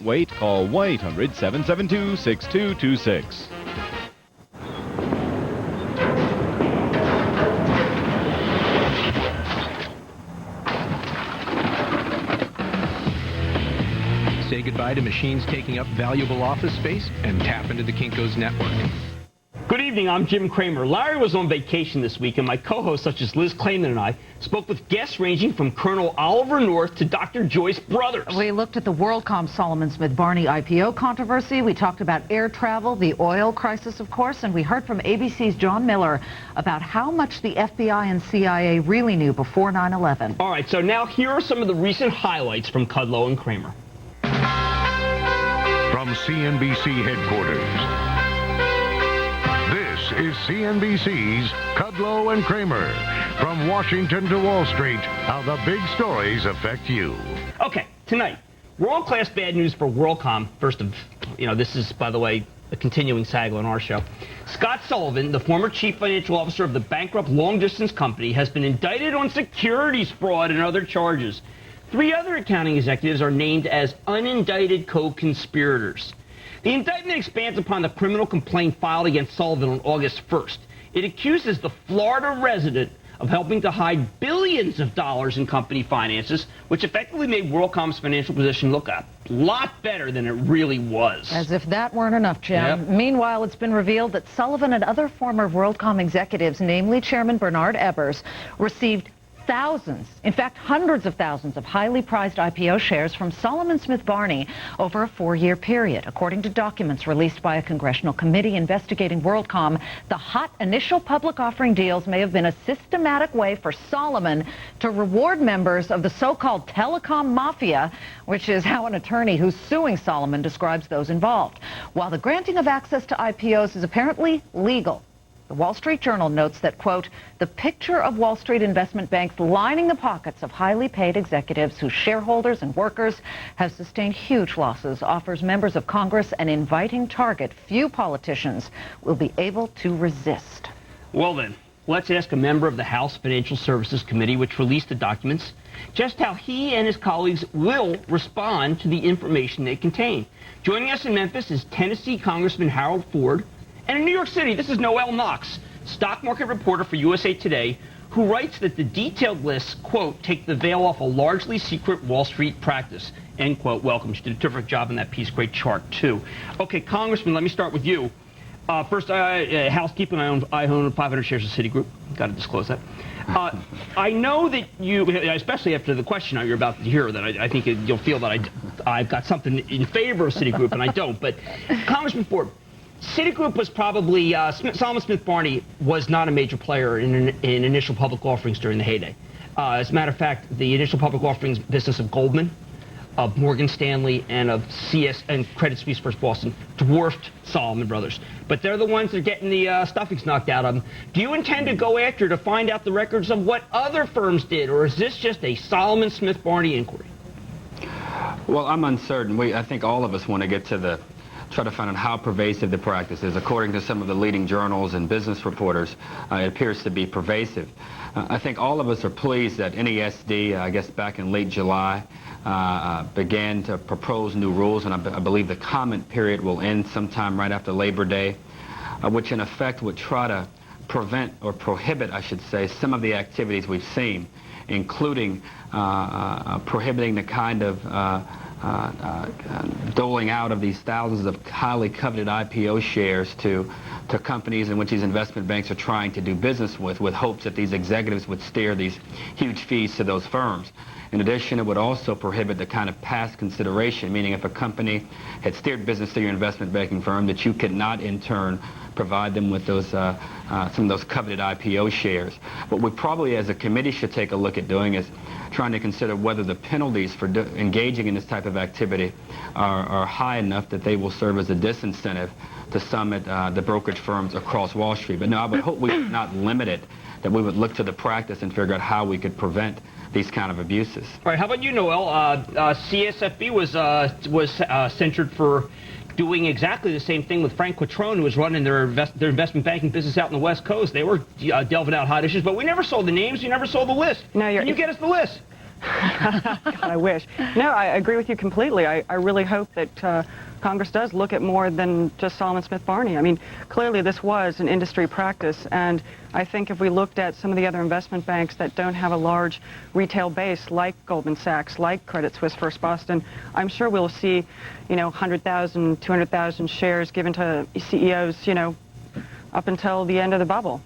wait. Call 1-800-772-6226. Say goodbye to machines taking up valuable office space and tap into the Kinko's network. Good evening, I'm Jim Cramer. Larry was on vacation this week, and my co-hosts, such as Liz Clayman and I, spoke with guests ranging from Colonel Oliver North to Dr. Joyce Brothers. We looked at the WorldCom Solomon Smith Barney IPO controversy. We talked about air travel, the oil crisis, of course, and we heard from ABC's John Miller about how much the FBI and CIA really knew before 9/11. All right, so now here are some of the recent highlights from Kudlow and Cramer. From CNBC headquarters, this is CNBC's Kudlow and Cramer. From Washington to Wall Street, how the big stories affect you. Okay, tonight, world-class bad news for WorldCom. First of, this is, by the way, a continuing saga on our show. Scott Sullivan, the former chief financial officer of the bankrupt long-distance company, has been indicted on securities fraud and other charges. 3 other accounting executives are named as unindicted co-conspirators. The indictment expands upon the criminal complaint filed against Sullivan on August 1st. It accuses the Florida resident of helping to hide billions of dollars in company finances, which effectively made WorldCom's financial position look a lot better than it really was. As if that weren't enough, Jim. Yep. Meanwhile, it's been revealed that Sullivan and other former WorldCom executives, namely Chairman Bernard Ebbers, received thousands, in fact hundreds of thousands of highly prized IPO shares from Solomon Smith Barney over a 4-year period. According to documents released by a congressional committee investigating WorldCom, the hot initial public offering deals may have been a systematic way for Solomon to reward members of the so-called telecom mafia, which is how an attorney who's suing Solomon describes those involved. While the granting of access to IPOs is apparently legal, the Wall Street Journal notes that, quote, the picture of Wall Street investment banks lining the pockets of highly paid executives whose shareholders and workers have sustained huge losses offers members of Congress an inviting target few politicians will be able to resist. Well then, let's ask a member of the House Financial Services Committee, which released the documents, just how he and his colleagues will respond to the information they contain. Joining us in Memphis is Tennessee Congressman Harold Ford. And in New York City, this is Noel Knox, stock market reporter for USA Today, who writes that the detailed lists, quote, take the veil off a largely secret Wall Street practice, end quote. Welcome. She did a terrific job in that piece. Great chart, too. Okay, Congressman, let me start with you. First, housekeeping, I own 500 shares of Citigroup. Got to disclose that. I know that you, especially after the question you're about to hear, that I think you'll feel that I've got something in favor of Citigroup, and I don't. But Congressman Ford, Citigroup was probably, Solomon Smith Barney was not a major player in initial public offerings during the heyday. As a matter of fact, the initial public offerings business of Goldman, of Morgan Stanley, and of CS and Credit Suisse First Boston dwarfed Solomon Brothers. But they're the ones that are getting the stuffings knocked out of them. Do you intend to go after to find out the records of what other firms did, or is this just a Solomon Smith Barney inquiry? Well, I'm uncertain. I think all of us want to get to try to find out how pervasive the practice is. According to some of the leading journals and business reporters, it appears to be pervasive. I think all of us are pleased that NESD, I guess back in late July, began to propose new rules, and I believe the comment period will end sometime right after Labor Day, which in effect would try to prevent or prohibit, I should say, some of the activities we've seen, including prohibiting the kind of doling out of these thousands of highly coveted IPO shares to companies in which these investment banks are trying to do business with hopes that these executives would steer these huge fees to those firms. In addition, it would also prohibit the kind of past consideration, meaning if a company had steered business to your investment banking firm, that you could not in turn provide them with those some of those coveted IPO shares. What we probably as a committee should take a look at doing is trying to consider whether the penalties for engaging in this type of activity are high enough that they will serve as a disincentive to some at the brokerage firms across Wall Street. But no, I would hope we would not limit it, that we would look to the practice and figure out how we could prevent these kind of abuses. All right, how about you, Noel? CSFB was censured for doing exactly the same thing with Frank Quattrone, who was running their investment banking business out in the West Coast. They were delving out hot issues, but we never saw the names. We never saw the list. No, Can you get us the list? God, I wish. No, I agree with you completely. I really hope that Congress does look at more than just Solomon Smith Barney. I mean, clearly this was an industry practice, and I think if we looked at some of the other investment banks that don't have a large retail base, like Goldman Sachs, like Credit Suisse, First Boston, I'm sure we'll see, 100,000, 200,000 shares given to CEOs, up until the end of the bubble.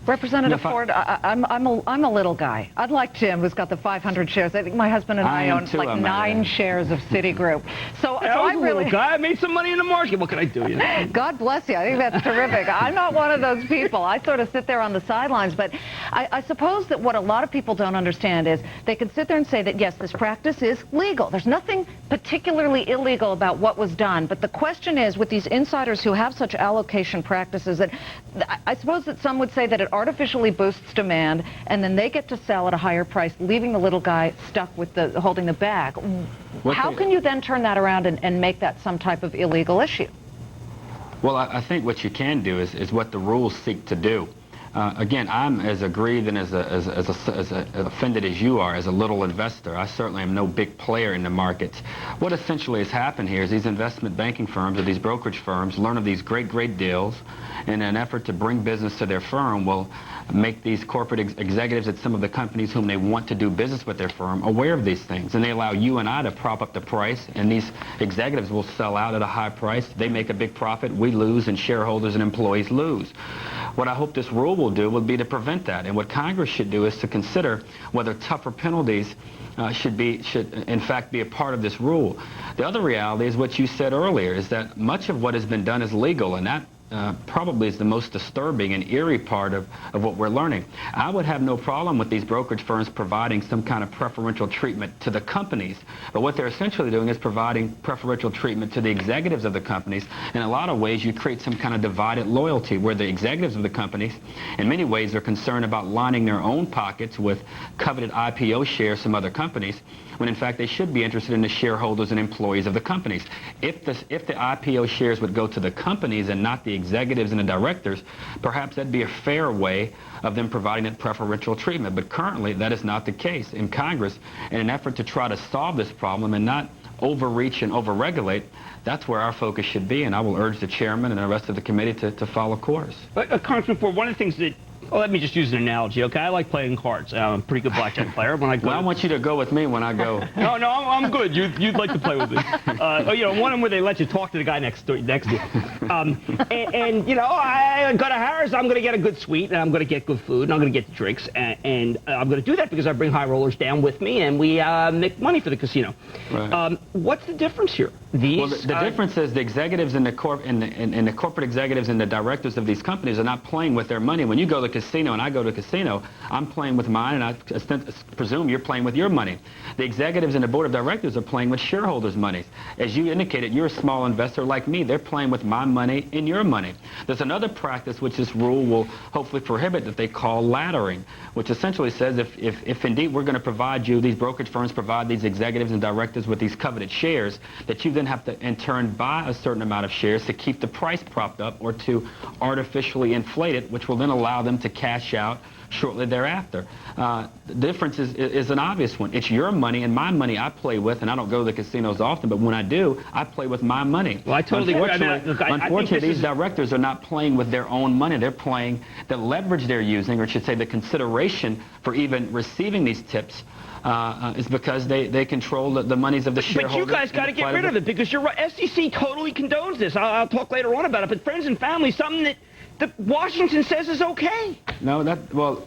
Representative Ford, I'm a little guy. I'd like Jim, who's got the 500 shares. I think my husband and I own like 9 shares of Citigroup. So I really, guy. I made some money in the market. What can I do? God bless you. I think that's terrific. I'm not one of those people. I sort of sit there on the sidelines. But I suppose that what a lot of people don't understand is they can sit there and say that, yes, this practice is legal. There's nothing particularly illegal about what was done. But the question is, with these insiders who have such allocation practices, that I suppose that some would say that it artificially boosts demand, and then they get to sell at a higher price, leaving the little guy stuck with holding the bag. How can you then turn that around and make that some type of illegal issue? Well, I think what you can do is what the rules seek to do. Again, I'm as aggrieved and as offended as you are as a little investor. I certainly am no big player in the markets. What essentially has happened here is these investment banking firms or these brokerage firms learn of these great deals, in an effort to bring business to their firm will make these corporate executives at some of the companies whom they want to do business with their firm aware of these things. And they allow you and I to prop up the price, and these executives will sell out at a high price. They make a big profit, we lose, and shareholders and employees lose. What I hope this rule will do would be to prevent that. And what Congress should do is to consider whether tougher penalties should in fact be a part of this rule. The other reality is what you said earlier, is that much of what has been done is legal, and that probably is the most disturbing and eerie part of what we're learning. I would have no problem with these brokerage firms providing some kind of preferential treatment to the companies, but what they're essentially doing is providing preferential treatment to the executives of the companies. In a lot of ways, you create some kind of divided loyalty where the executives of the companies, in many ways, are concerned about lining their own pockets with coveted IPO shares from other companies, when in fact they should be interested in the shareholders and employees of the companies. If the IPO shares would go to the companies and not the executives and the directors, perhaps that'd be a fair way of them providing that preferential treatment. But currently, that is not the case. In Congress, in an effort to try to solve this problem and not overreach and overregulate, that's where our focus should be, and I will urge the chairman and the rest of the committee to follow course. Congressman Ford, one of the things that, well, let me just use an analogy, okay? I like playing cards. I'm a pretty good blackjack player. When I go, well, I want you to go with me when I go. No, I'm good. You'd like to play with me. One of them where they let you talk to the guy next to you. I go to Harris, I'm going to get a good suite, and I'm going to get good food, and I'm going to get drinks, and I'm going to do that because I bring high rollers down with me, and we make money for the casino. Right. What's the difference here? Well, the difference is the executives and the corporate executives and the directors of these companies are not playing with their money. When you go to the casino and I go to a casino, I'm playing with mine, and I presume you're playing with your money. The executives and the board of directors are playing with shareholders' money. As you indicated, you're a small investor like me. They're playing with my money and your money. There's another practice which this rule will hopefully prohibit that they call laddering, which essentially says if indeed we're going to provide you, these brokerage firms provide these executives and directors with these coveted shares, that you then have to in turn buy a certain amount of shares to keep the price propped up or to artificially inflate it, which will then allow them to cash out shortly thereafter. The difference is an obvious one. It's your money and my money I play with, and I don't go to the casinos often, but when I do, I play with my money. Well, I totally agree. Unfortunately, these directors are not playing with their own money. They're playing the leverage they're using, or I should say the consideration for even receiving these tips is because they control the monies of the shareholders. But you guys got to get rid of it, because your SEC totally condones this. I'll talk later on about it, but friends and family, something that Washington says is okay. No,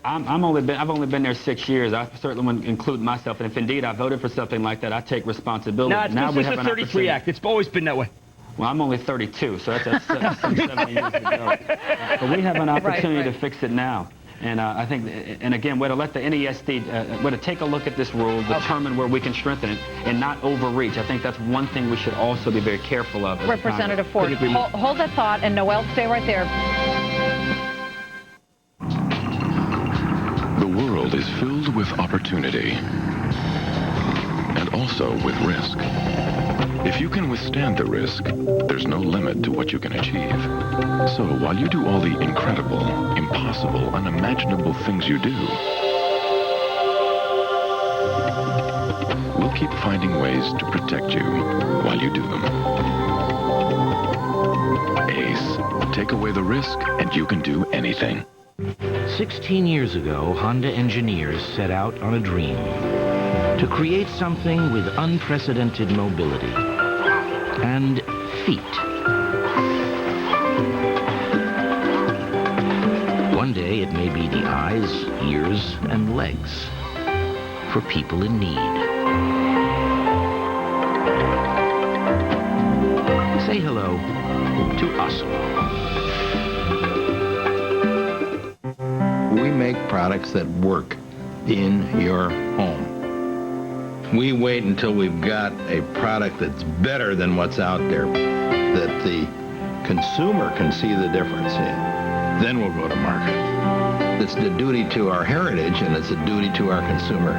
I've only been there 6 years. I certainly wouldn't include myself, and if indeed I voted for something like that, I take responsibility. No, it's the 33 Act. It's always been that way. Well, I'm only 32, so that's 7 years ago. But we have an opportunity to fix it now. And I think, and again, we're to let the NESD, we're to take a look at this rule, determine where we can strengthen it, and not overreach. I think that's one thing we should also be very careful of. Representative Ford, hold that thought, and Noel, stay right there. The world is filled with opportunity, and also with risk. If you can withstand the risk, there's no limit to what you can achieve. So while you do all the incredible, impossible, unimaginable things you do, finding ways to protect you while you do them. Ace. Take away the risk and you can do anything. 16 years ago, Honda engineers set out on a dream to create something with unprecedented mobility and feet. One day it may be the eyes, ears, and legs for people in need. Say hello to Oslo. We make products that work in your home. We wait until we've got a product that's better than what's out there, that the consumer can see the difference in. Then we'll go to market. It's the duty to our heritage, and it's a duty to our consumer.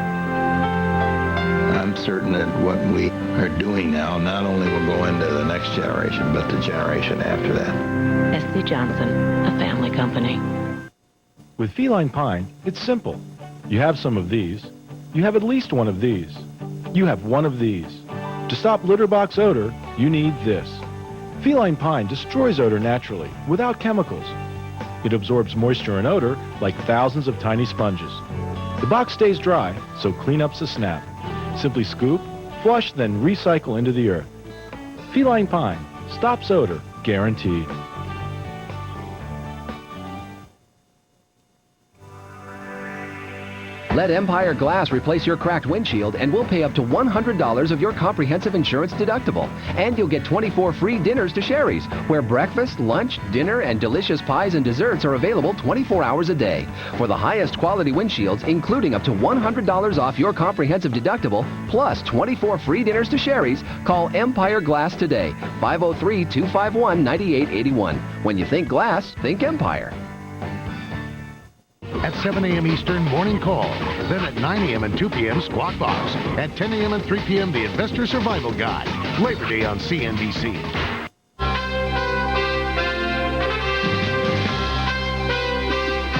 I'm certain that what we are doing now not only will go into the next generation, but the generation after that. S.C. Johnson, a family company. With Feline Pine, it's simple. You have some of these. You have at least one of these. You have one of these. To stop litter box odor, you need this. Feline Pine destroys odor naturally, without chemicals. It absorbs moisture and odor like thousands of tiny sponges. The box stays dry, so cleanup's a snap. Simply scoop, flush, then recycle into the earth. Feline Pine stops odor, guaranteed. Let Empire Glass replace your cracked windshield and we'll pay up to $100 of your comprehensive insurance deductible. And you'll get 24 free dinners to Sherry's, where breakfast, lunch, dinner, and delicious pies and desserts are available 24 hours a day. For the highest quality windshields, including up to $100 off your comprehensive deductible, plus 24 free dinners to Sherry's, call Empire Glass today, 503-251-9881. When you think glass, think Empire. At 7 a.m. Eastern, Morning Call. Then at 9 a.m. and 2 p.m., Squawk Box. At 10 a.m. and 3 p.m., The Investor Survival Guide. Labor Day on CNBC.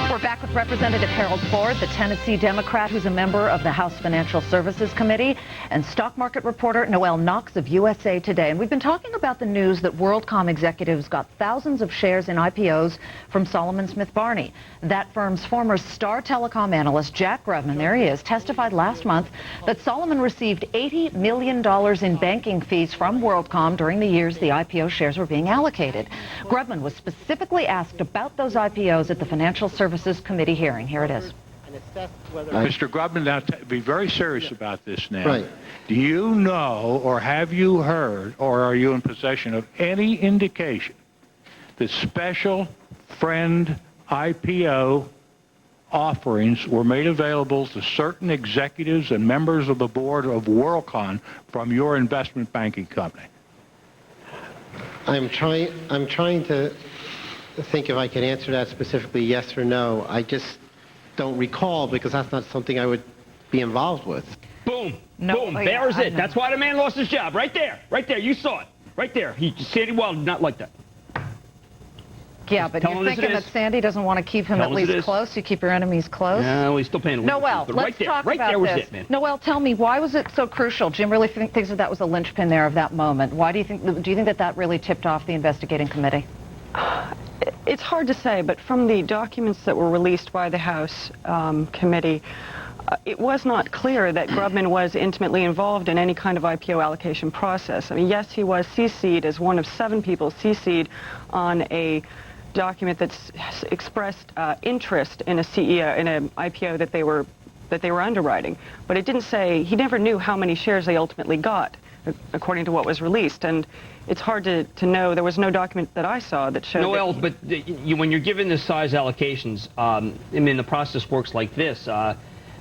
We're back with Representative Harold Ford, the Tennessee Democrat who's a member of the House Financial Services Committee, and stock market reporter Noelle Knox of USA Today. And we've been talking about the news that WorldCom executives got thousands of shares in IPOs from Solomon Smith Barney. That firm's former star telecom analyst, Jack Grubman, there he is, testified last month that Solomon received $80 million in banking fees from WorldCom during the years the IPO shares were being allocated. Grubman was specifically asked about those IPOs at the Financial Services Committee hearing. Here it is. Mr. Grubman, now be very serious about this now. Right. Do you know, or have you heard, or are you in possession of any indication that special friend IPO offerings were made available to certain executives and members of the board of WorldCom from your investment banking company? I'm trying to think if I can answer that specifically, yes or no. I just don't recall because that's not something I would be involved with. Boom. No, Boom. There's it. That's why the man lost his job. Right there. Right there. You saw it. Right there. He stated well, not like that. Yeah, but you're thinking that Sandy doesn't want to keep him at least close? You keep your enemies close? No, he's still paying a little. Noelle, let's talk about this. Right there was it, man. Noelle, tell me, why was it so crucial? Jim really thinks that was a linchpin there of that moment. Why do you think that really tipped off the investigating committee? It's hard to say, but from the documents that were released by the House committee, it was not clear that Grubman was intimately involved in any kind of IPO allocation process. I mean, yes, he was CC'd as one of 7 people CC'd on a document that's expressed interest in a CEO, in an IPO that they were underwriting, but it didn't say, he never knew how many shares they ultimately got, according to what was released. And it's hard to know. There was no document that I saw that showed. Noelle, but when you're given the size allocations, I mean, the process works like this.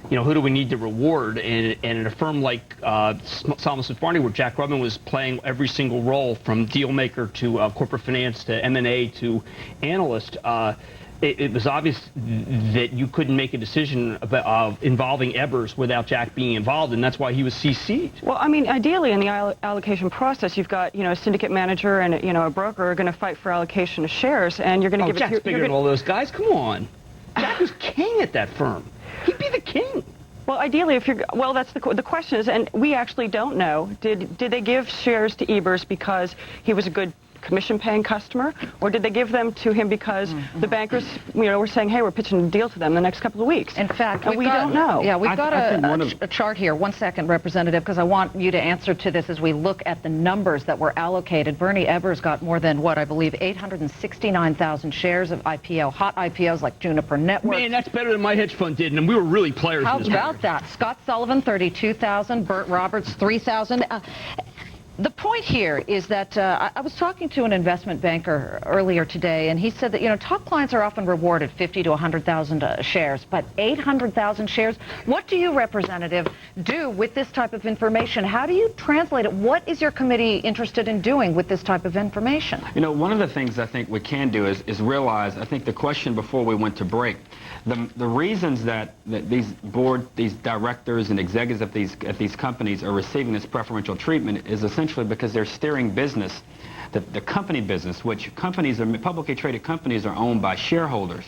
Who do we need to reward? And in a firm like Solomon Smith Barney, where Jack Grubman was playing every single role, from deal maker to corporate finance to M&A to analyst, it was obvious that you couldn't make a decision about involving Ebers without Jack being involved, and that's why he was CC'd. Well, I mean, ideally in the allocation process, you've got, a syndicate manager and, a broker are going to fight for allocation of shares, and you're going to give Jack's it to... bigger than all those guys? Come on. Jack was king at that firm. He'd be the king. Well, ideally, that's the question is, and we actually don't know. Did they give shares to Ebers because he was a good commission-paying customer, or did they give them to him because the bankers, were saying, hey, we're pitching a deal to them the next couple of weeks? In fact, we don't know. Yeah, we've got a chart here. 1 second, Representative, because I want you to answer to this as we look at the numbers that were allocated. Bernie Ebbers got more than, I believe, 869,000 shares of IPO, hot IPOs like Juniper Networks. Man, that's better than my hedge fund did, and we were really players. How about that? Scott Sullivan, 32,000. Burt Roberts, 3,000. The point here is that I was talking to an investment banker earlier today, and he said that, top clients are often rewarded 50 to 100,000 shares, but 800,000 shares? What do you, Representative, do with this type of information? How do you translate it? What is your committee interested in doing with this type of information? One of the things I think we can do is realize, I think the question before we went to break, the reasons that these directors and executives at these companies are receiving this preferential treatment is essentially because they're steering business, the company business, which publicly traded companies are owned by shareholders,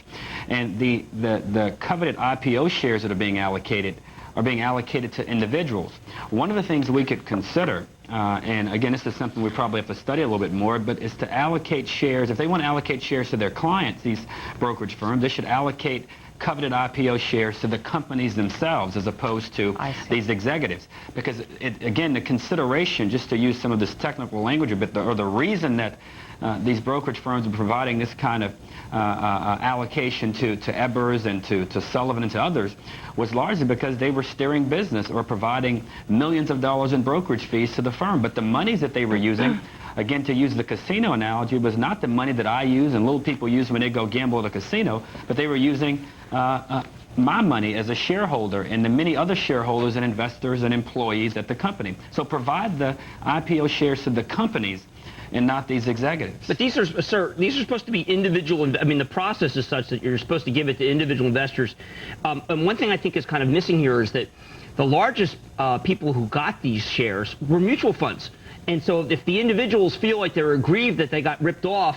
and the coveted IPO shares that are being allocated to individuals. One of the things we could consider, and again, this is something we probably have to study a little bit more, but is to allocate shares. If they want to allocate shares to their clients, these brokerage firms, they should allocate coveted IPO shares to the companies themselves as opposed to these executives. Because, again, the consideration, just to use some of this technical language a bit, or the reason that these brokerage firms are providing this kind of allocation to Ebbers and to Sullivan and to others was largely because they were steering business or providing millions of dollars in brokerage fees to the firm. But the monies that they were using, again, to use the casino analogy, was not the money that I use and little people use when they go gamble at a casino, but they were using my money as a shareholder and the many other shareholders and investors and employees at the company. So provide the IPO shares to the companies and not these executives. But these are, sir, these are supposed to be individual. I mean, the process is such that you're supposed to give it to individual investors. And one thing I think is kind of missing here is that the largest people who got these shares were mutual funds. And so if the individuals feel like they're aggrieved that they got ripped off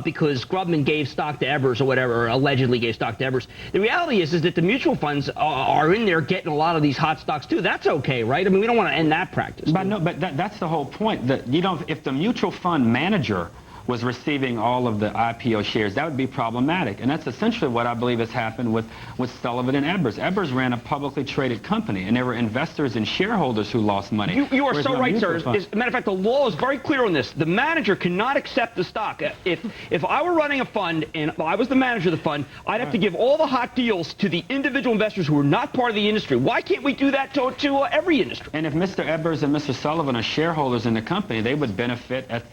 because Grubman gave stock to Ebbers or whatever, or allegedly gave stock to Ebbers, the reality is that the mutual funds are in there getting a lot of these hot stocks too. That's okay, right? I mean, we don't want to end that practice. But no, but that's the whole point. That if the mutual fund manager was receiving all of the IPO shares, that would be problematic. And that's essentially what I believe has happened with Sullivan and Ebbers. Ebbers ran a publicly traded company, and there were investors and shareholders who lost money. You are so right, sir. As a matter of fact, the law is very clear on this. The manager cannot accept the stock. If I were running a fund and I was the manager of the fund, I'd have to give all the hot deals to the individual investors who are not part of the industry. Why can't we do that to every industry? And if Mr. Ebbers and Mr. Sullivan are shareholders in the company, they would benefit at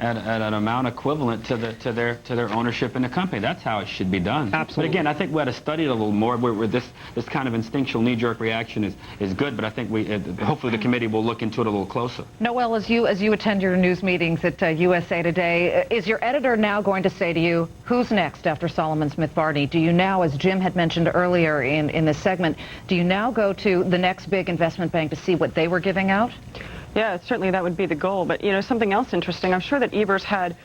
an amount equivalent to their ownership in the company. That's how it should be done. Absolutely. But again, I think we ought to study it a little more. Where this kind of instinctual knee-jerk reaction is good, but I think hopefully the committee will look into it a little closer. Noel, as you attend your news meetings at USA Today, is your editor now going to say to you, who's next after Solomon Smith Barney? Do you now, as Jim had mentioned earlier in this segment, do you now go to the next big investment bank to see what they were giving out? Yeah, certainly that would be the goal. But, something else interesting, I'm sure that Ebers had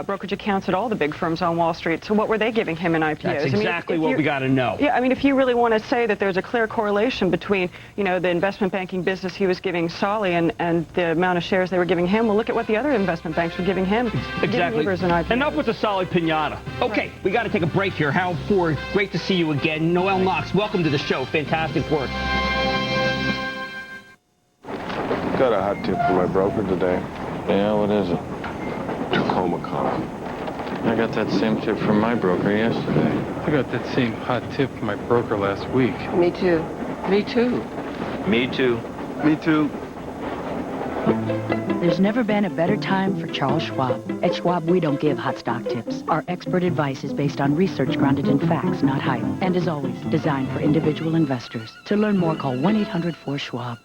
brokerage accounts at all the big firms on Wall Street. So what were they giving him in IPOs? That's exactly what we got to know. Yeah, I mean, if you really want to say that there's a clear correlation between, the investment banking business he was giving Solly and the amount of shares they were giving him, well, look at what the other investment banks were giving him. Exactly. Ebers in IPOs. Enough with the Solly pinata. Okay, we got to take a break here. Hal Ford, great to see you again. Noel Knox, welcome to the show. Fantastic work. Got a hot tip from my broker today. Yeah, what is it? Tacoma coffee. I got that same tip from my broker yesterday. I got that same hot tip from my broker last week. Me too. Me too. Me too. Me too. There's never been a better time for Charles Schwab. At Schwab, we don't give hot stock tips. Our expert advice is based on research grounded in facts, not hype. And is always designed for individual investors. To learn more, call 1-800-4SCHWAB.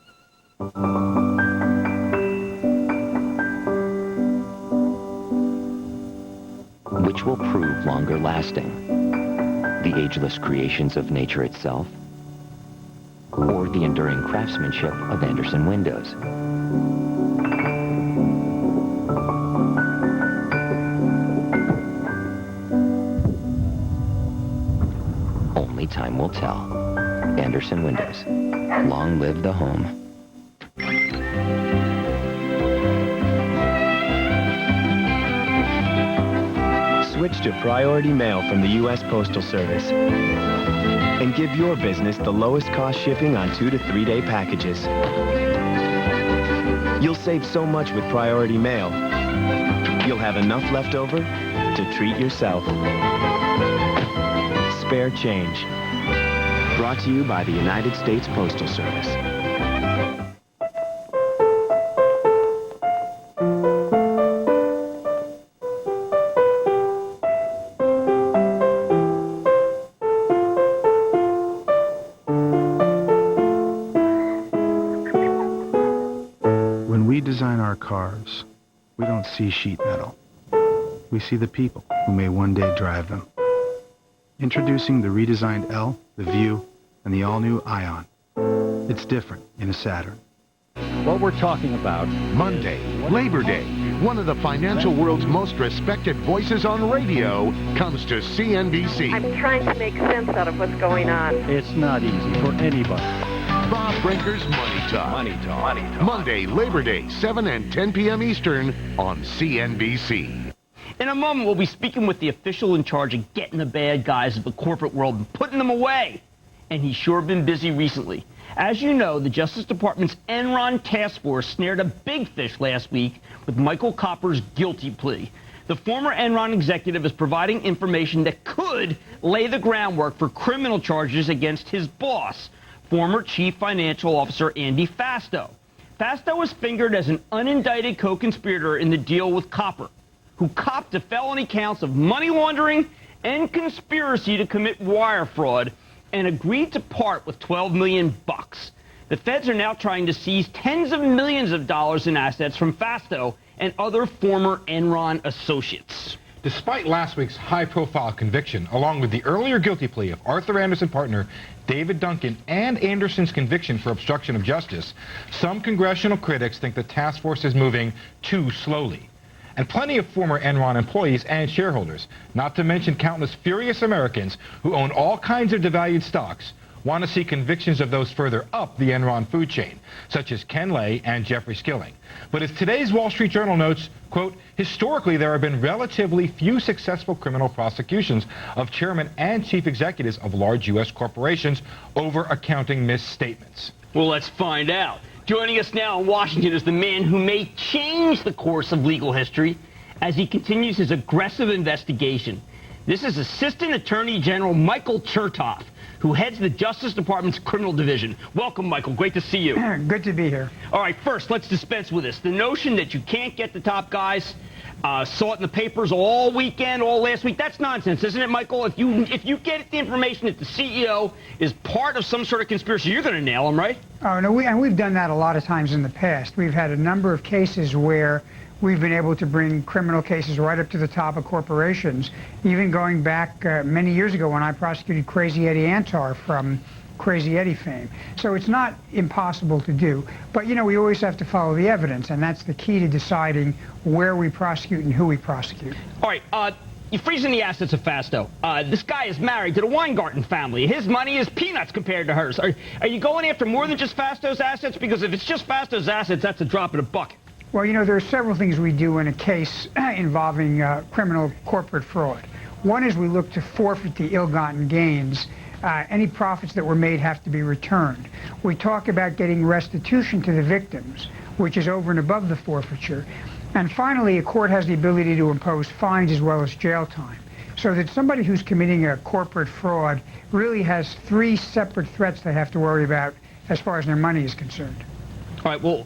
Which will prove longer lasting? The ageless creations of nature itself? Or the enduring craftsmanship of Andersen windows? Only time will tell. And Andersen Windows. Long live the home. Switch to Priority Mail from the U.S. Postal Service and give your business the lowest cost shipping on 2 to 3 day packages. You'll save so much with Priority Mail. You'll have enough left over to treat yourself. Spare change. Brought to you by the United States Postal Service. When we design our cars, we don't see sheet metal. We see the people who may one day drive them. Introducing the redesigned L, the View, and the all-new Ion. It's different in a Saturn. What we're talking about Monday, Labor Day. One of the financial world's most respected voices on radio comes to CNBC. I'm trying to make sense out of what's going on. It's not easy for anybody. Bob Brinker's Money Talk. Money Talk. Monday, Labor Day, 7 and 10 p.m. Eastern on CNBC. In a moment, we'll be speaking with the official in charge of getting the bad guys of the corporate world and putting them away. And he's sure been busy recently. As you know, the Justice Department's Enron task force snared a big fish last week with Michael Copper's guilty plea. The former Enron executive is providing information that could lay the groundwork for criminal charges against his boss, former Chief Financial Officer Andy Fasto. Fasto was fingered as an unindicted co-conspirator in the deal with Copper, who copped to felony counts of money laundering and conspiracy to commit wire fraud and agreed to part with $12 million. The feds are now trying to seize tens of millions of dollars in assets from Fasto and other former Enron associates. Despite last week's high-profile conviction, along with the earlier guilty plea of Arthur Anderson partner David Duncan and Anderson's conviction for obstruction of justice, some congressional critics think the task force is moving too slowly. And plenty of former Enron employees and shareholders, not to mention countless furious Americans who own all kinds of devalued stocks, want to see convictions of those further up the Enron food chain, such as Ken Lay and Jeffrey Skilling. But as today's Wall Street Journal notes, quote, historically there have been relatively few successful criminal prosecutions of chairmen and chief executives of large U.S. corporations over accounting misstatements. Well, let's find out. Joining us now in Washington is the man who may change the course of legal history as he continues his aggressive investigation. This is Assistant Attorney General Michael Chertoff, who heads the Justice Department's Criminal Division. Welcome, Michael. Great to see you. Good to be here. All right, first, let's dispense with this. The notion that you can't get the top guys, saw it in the papers all weekend, all last week, that's nonsense, isn't it, Michael? If you get the information that the CEO is part of some sort of conspiracy, you're going to nail him, right? Oh, no, we've done that a lot of times in the past. We've had a number of cases where we've been able to bring criminal cases right up to the top of corporations, even going back many years ago when I prosecuted Crazy Eddie Antar from Crazy Eddie fame. So it's not impossible to do. But, you know, we always have to follow the evidence, and that's the key to deciding where we prosecute and who we prosecute. All right, you're freezing the assets of Fasto. This guy is married to the Weingarten family. His money is peanuts compared to hers. Are you going after more than just Fasto's assets? Because if it's just Fasto's assets, that's a drop in a bucket. Well, you know, there are several things we do in a case involving criminal corporate fraud. One is we look to forfeit the ill-gotten gains. Any profits that were made have to be returned. We talk about getting restitution to the victims, which is over and above the forfeiture. And finally, a court has the ability to impose fines as well as jail time. So that somebody who's committing a corporate fraud really has three separate threats they have to worry about as far as their money is concerned. All right, well,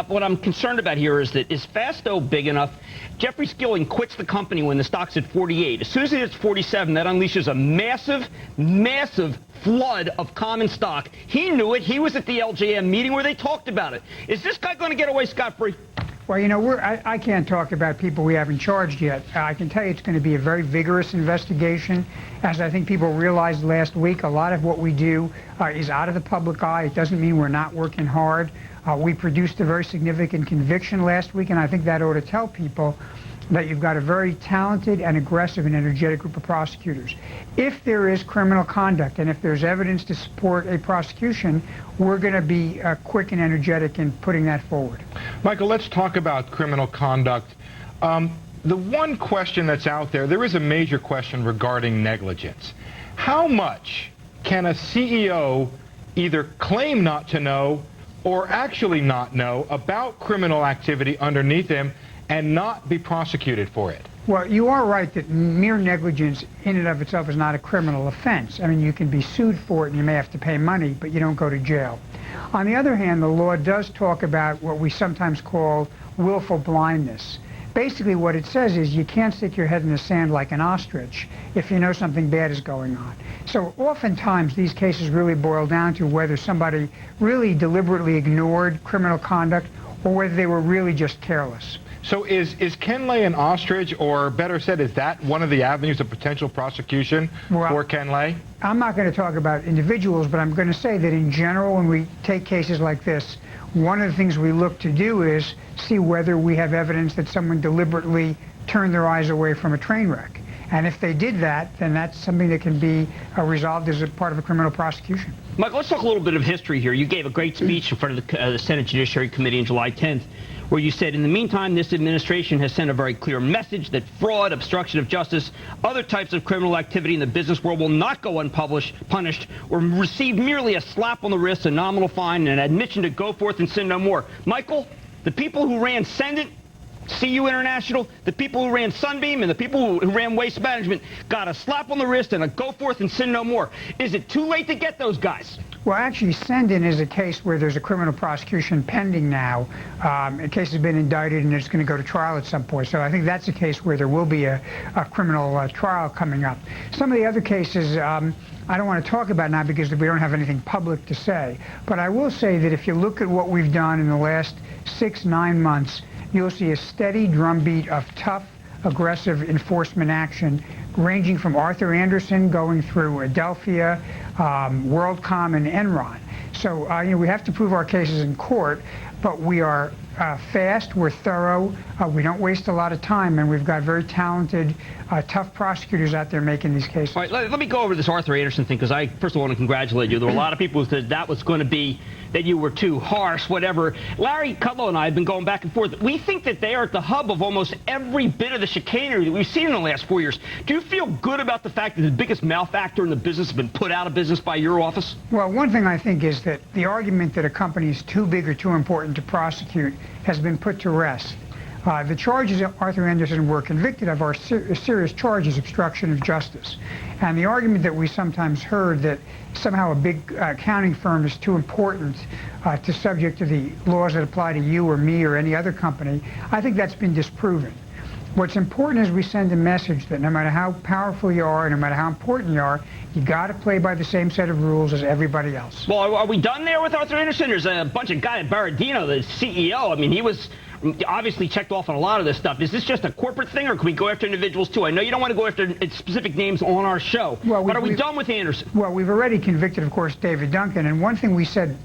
what I'm concerned about here is that is Fasto big enough? Jeffrey Skilling quits the company when the stock's at 48. As soon as it hits 47, that unleashes a massive, massive flood of common stock. He knew it. He was at the LJM meeting where they talked about it. Is this guy going to get away scot-free? Well, you know, I can't talk about people we haven't charged yet. I can tell you it's going to be a very vigorous investigation. As I think people realized last week, a lot of what we do is out of the public eye. It doesn't mean we're not working hard. We produced a very significant conviction last week, and I think that ought to tell people that you've got a very talented and aggressive and energetic group of prosecutors. If there is criminal conduct and if there's evidence to support a prosecution, we're going to be quick and energetic in putting that forward. Michael, let's talk about criminal conduct. The one question that's out there is a major question regarding negligence. How much can a CEO either claim not to know or actually not know about criminal activity underneath him and not be prosecuted for it? Well, you are right that mere negligence in and of itself is not a criminal offense. I mean, you can be sued for it and you may have to pay money, but you don't go to jail. On the other hand, the law does talk about what we sometimes call willful blindness. Basically what it says is you can't stick your head in the sand like an ostrich if you know something bad is going on. So oftentimes these cases really boil down to whether somebody really deliberately ignored criminal conduct or whether they were really just careless. So is Ken Lay an ostrich, or better said, is that one of the avenues of potential prosecution for Ken Lay? I'm not going to talk about individuals, but I'm going to say that in general, when we take cases like this, one of the things we look to do is see whether we have evidence that someone deliberately turned their eyes away from a train wreck. And if they did that, then that's something that can be resolved as a part of a criminal prosecution. Michael, let's talk a little bit of history here. You gave a great speech in front of the Senate Judiciary Committee on July 10th, where you said, in the meantime, this administration has sent a very clear message that fraud, obstruction of justice, other types of criminal activity in the business world will not go punished or receive merely a slap on the wrist, a nominal fine, and an admission to go forth and sin no more. Michael, the people who ran Sendit, CU International, the people who ran Sunbeam, and the people who ran Waste Management got a slap on the wrist and a go forth and sin no more. Is it too late to get those guys? Well, actually, Sendin is a case where there's a criminal prosecution pending now. A case has been indicted and it's going to go to trial at some point. So I think that's a case where there will be a criminal trial coming up. Some of the other cases I don't want to talk about now because we don't have anything public to say. But I will say that if you look at what we've done in the last 6-9 months, you'll see a steady drumbeat of tough, aggressive enforcement action ranging from Arthur Andersen going through Adelphia, WorldCom, and Enron. So we have to prove our cases in court, but we are fast, we're thorough, we don't waste a lot of time, and we've got very talented, tough prosecutors out there making these cases. All right, let me go over this Arthur Andersen thing, because I first of all want to congratulate you. There were a lot of people who said that was going to be, that you were too harsh, whatever. Larry Kudlow and I have been going back and forth. We think that they are at the hub of almost every bit of the chicanery that we've seen in the last 4 years. Do you feel good about the fact that the biggest malefactor in the business has been put out of business by your office? Well, one thing I think is that the argument that a company is too big or too important to prosecute has been put to rest. The charges that Arthur Andersen were convicted of are serious charges, obstruction of justice. And the argument that we sometimes heard that somehow a big accounting firm is too important to subject to the laws that apply to you or me or any other company, I think that's been disproven. What's important is we send a message that no matter how powerful you are, no matter how important you are, you got to play by the same set of rules as everybody else. Well, are we done there with Arthur Andersen? There's a bunch of guys at Baradino, the CEO. I mean, he was obviously checked off on a lot of this stuff. Is this just a corporate thing, or can we go after individuals too? I know you don't want to go after specific names on our show, but are we done with Andersen? Well, we've already convicted, of course, David Duncan, and one thing we said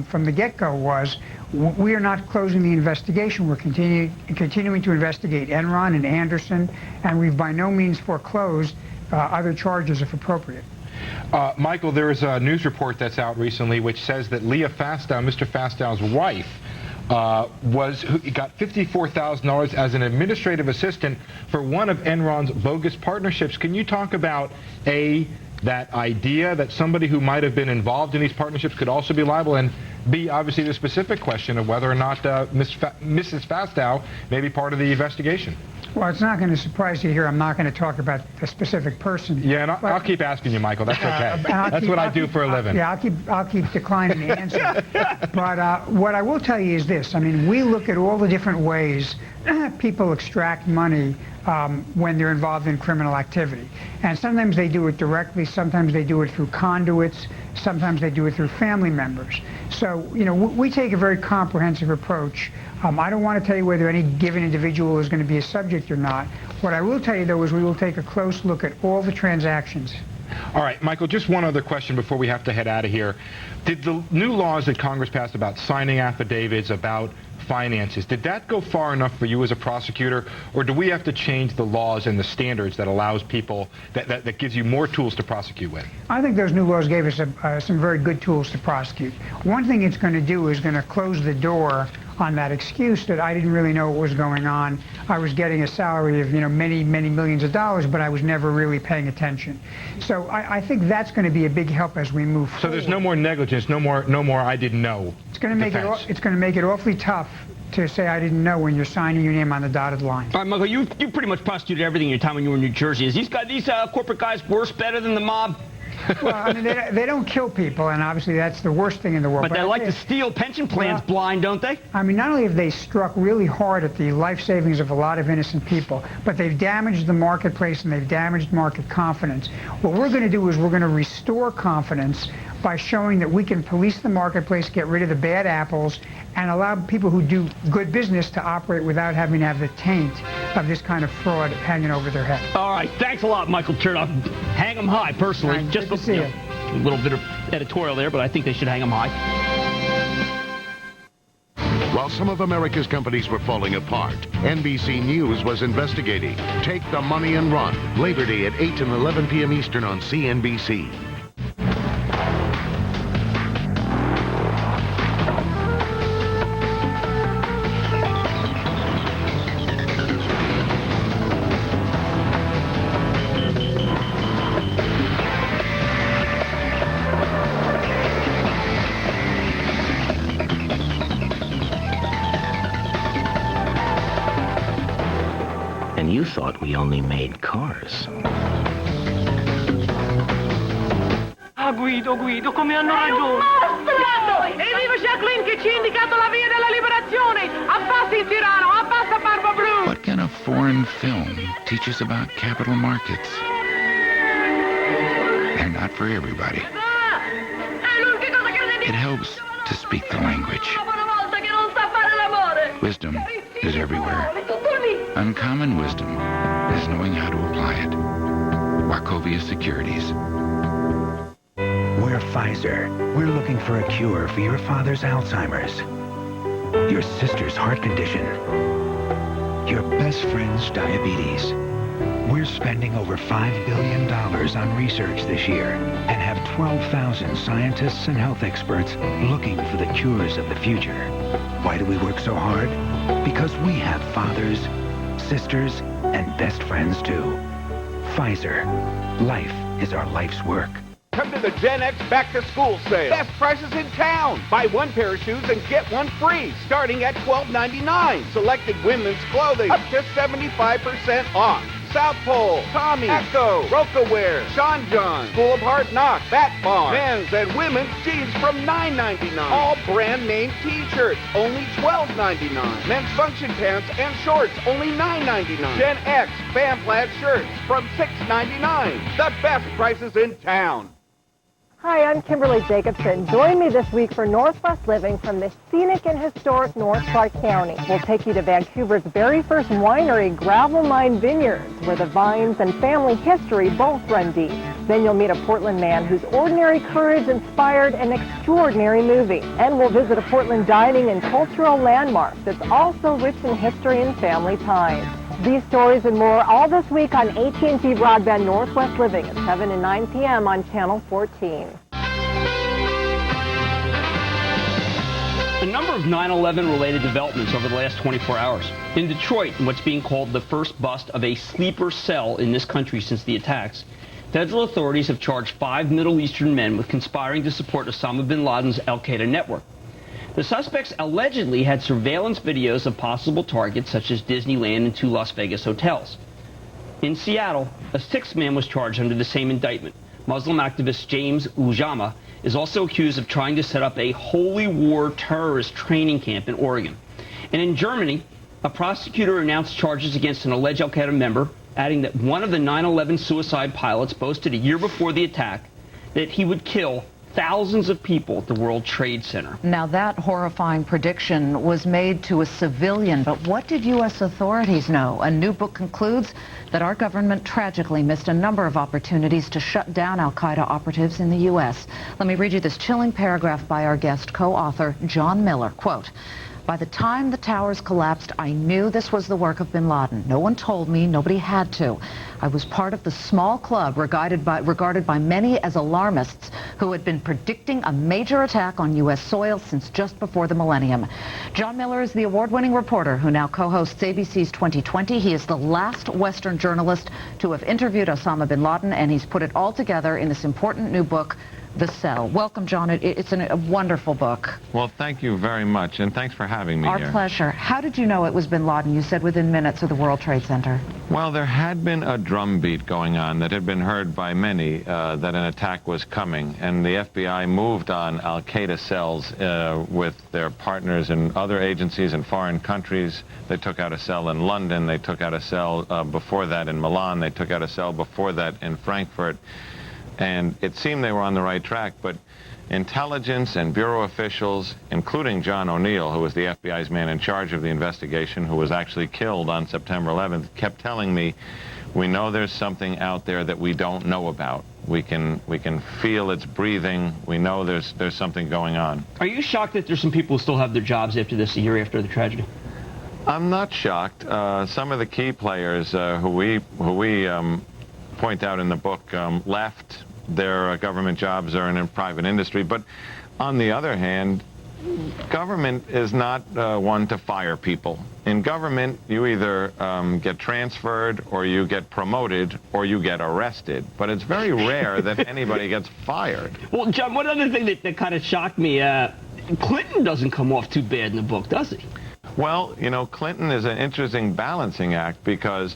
from the get-go was we are not closing the investigation. We're continuing to investigate Enron and Andersen, and we've by no means foreclosed other charges if appropriate. Michael, there is a news report that's out recently which says that Leah Fastow, Mr. Fastow's wife, got $54,000 as an administrative assistant for one of Enron's bogus partnerships. Can you talk about, A, that idea that somebody who might have been involved in these partnerships could also be liable, and B, obviously the specific question of whether or not Mrs. Fastow may be part of the investigation? Well, it's not going to surprise you here. I'm not going to talk about a specific person. Yeah, and I'll keep asking you, Michael. That's okay. That's what I do for a living. Yeah, I'll keep declining the answer. But what I will tell you is this. I mean, we look at all the different ways people extract money when they're involved in criminal activity. And sometimes they do it directly, sometimes they do it through conduits, sometimes they do it through family members. So, we take a very comprehensive approach. I don't want to tell you whether any given individual is going to be a subject or not. What I will tell you, though, is we will take a close look at all the transactions. All right, Michael, just one other question before we have to head out of here. Did the new laws that Congress passed about signing affidavits, about finances. Did that go far enough for you as a prosecutor, or do we have to change the laws and the standards that allows people, that gives you more tools to prosecute with? I think those new laws gave us some very good tools to prosecute. One thing it's going to do is going to close the door on that excuse that I didn't really know what was going on. I was getting a salary of, many, many millions of dollars, but I was never really paying attention. So I think that's going to be a big help as we move forward. So there's no more negligence, no more I didn't know. It's going to make it awfully tough to say I didn't know when you're signing your name on the dotted line. All right, Michael, you pretty much prosecuted everything in your time when you were in New Jersey. Is these corporate guys worse, better than the mob? Well, I mean, they don't kill people, and obviously that's the worst thing in the world. But they like to steal pension plans blind, don't they? I mean, not only have they struck really hard at the life savings of a lot of innocent people, but they've damaged the marketplace and they've damaged market confidence. What we're going to do is we're going to restore confidence by showing that we can police the marketplace, get rid of the bad apples, and allow people who do good business to operate without having to have the taint of this kind of fraud hanging over their head. All right, thanks a lot, Michael Chertoff. Hang them high, personally. Right, just good to see you. A little bit of editorial there, but I think they should hang them high. While some of America's companies were falling apart, NBC News was investigating. Take the money and run. Labor Day at 8 and 11 p.m. Eastern on CNBC. And you thought we only made cars. Guido, come hanno ragione? E viva Jacqueline che ci ha indicato la via della liberazione! Abbassa il tirano, abbassa Barba Blu! What can a foreign film teach us about capital markets? They're not for everybody. It helps to speak the language. Wisdom is everywhere. Uncommon wisdom is knowing how to apply it. Wachovia Securities. We're Pfizer. We're looking for a cure for your father's Alzheimer's, your sister's heart condition, your best friend's diabetes. We're spending over $5 billion on research this year and have 12,000 scientists and health experts looking for the cures of the future. Why do we work so hard? Because we have fathers, sisters, and best friends too. Pfizer. Life is our life's work. Come to the Gen X Back to School sale. Best prices in town. Buy one pair of shoes and get one free, starting at $12.99. Selected women's clothing up to 75% off. South Pole, Tommy, Echo, Roca-Wear, Sean John, School of Hard Knocks, Bat Barn, men's and women's jeans from $9.99. All brand name t-shirts, only $12.99. Men's function pants and shorts, only $9.99. Gen X fan plaid shirts from $6.99. The best prices in town. Hi, I'm Kimberly Jacobson. Join me this week for Northwest Living from the scenic and historic North Clark County. We'll take you to Vancouver's very first winery, Gravel Mine Vineyards, where the vines and family history both run deep. Then you'll meet a Portland man whose ordinary courage inspired an extraordinary movie. And we'll visit a Portland dining and cultural landmark that's also rich in history and family ties. These stories and more all this week on AT&T Broadband Northwest Living at 7 and 9 p.m. on Channel 14. A number of 9/11 related developments over the last 24 hours. In Detroit, in what's being called the first bust of a sleeper cell in this country since the attacks, federal authorities have charged 5 Middle Eastern men with conspiring to support Osama bin Laden's al-Qaeda network. The suspects allegedly had surveillance videos of possible targets such as Disneyland and 2 Las Vegas hotels. In Seattle, a 6th man was charged under the same indictment. Muslim activist James Ujama is also accused of trying to set up a holy war terrorist training camp in Oregon. And in Germany, a prosecutor announced charges against an alleged al-Qaeda member, adding that one of the 9/11 suicide pilots boasted a year before the attack that he would kill thousands of people at the World Trade Center. Now, that horrifying prediction was made to a civilian, but what did U.S. authorities know? A new book concludes that our government tragically missed a number of opportunities to shut down al-Qaeda operatives in the U.S. Let me read you this chilling paragraph by our guest co-author, John Miller. Quote, By the time the towers collapsed, I knew this was the work of bin Laden. No one told me, nobody had to. I was part of the small club regarded by many as alarmists who had been predicting a major attack on U.S. soil since just before the millennium. John Miller is the award-winning reporter who now co-hosts ABC's 2020. He is the last Western journalist to have interviewed Osama bin Laden, and he's put it all together in this important new book, The Cell. Welcome, John. It's a wonderful book. Well, thank you very much, and thanks for having me here. Our pleasure. How did you know it was bin Laden? You said within minutes of the World Trade Center. Well, there had been a drumbeat going on that had been heard by many that an attack was coming, and the FBI moved on al-Qaeda cells with their partners in other agencies in foreign countries. They took out a cell in London. They took out a cell before that in Milan. They took out a cell before that in Frankfurt. And it seemed they were on the right track, but intelligence and bureau officials, including John O'Neill, who was the FBI's man in charge of the investigation, who was actually killed on September 11th, kept telling me, we know there's something out there that we don't know about. We can feel its breathing. We know there's something going on. Are you shocked that there's some people who still have their jobs after this, a year after the tragedy? I'm not shocked. Some of the key players who we point out in the book left. Their government jobs are in private industry. But on the other hand, government is not one to fire people. In government, you either get transferred, or you get promoted, or you get arrested. But it's very rare that anybody gets fired. Well, John, one other thing that kind of shocked me, Clinton doesn't come off too bad in the book, does he? Well, you know, Clinton is an interesting balancing act, because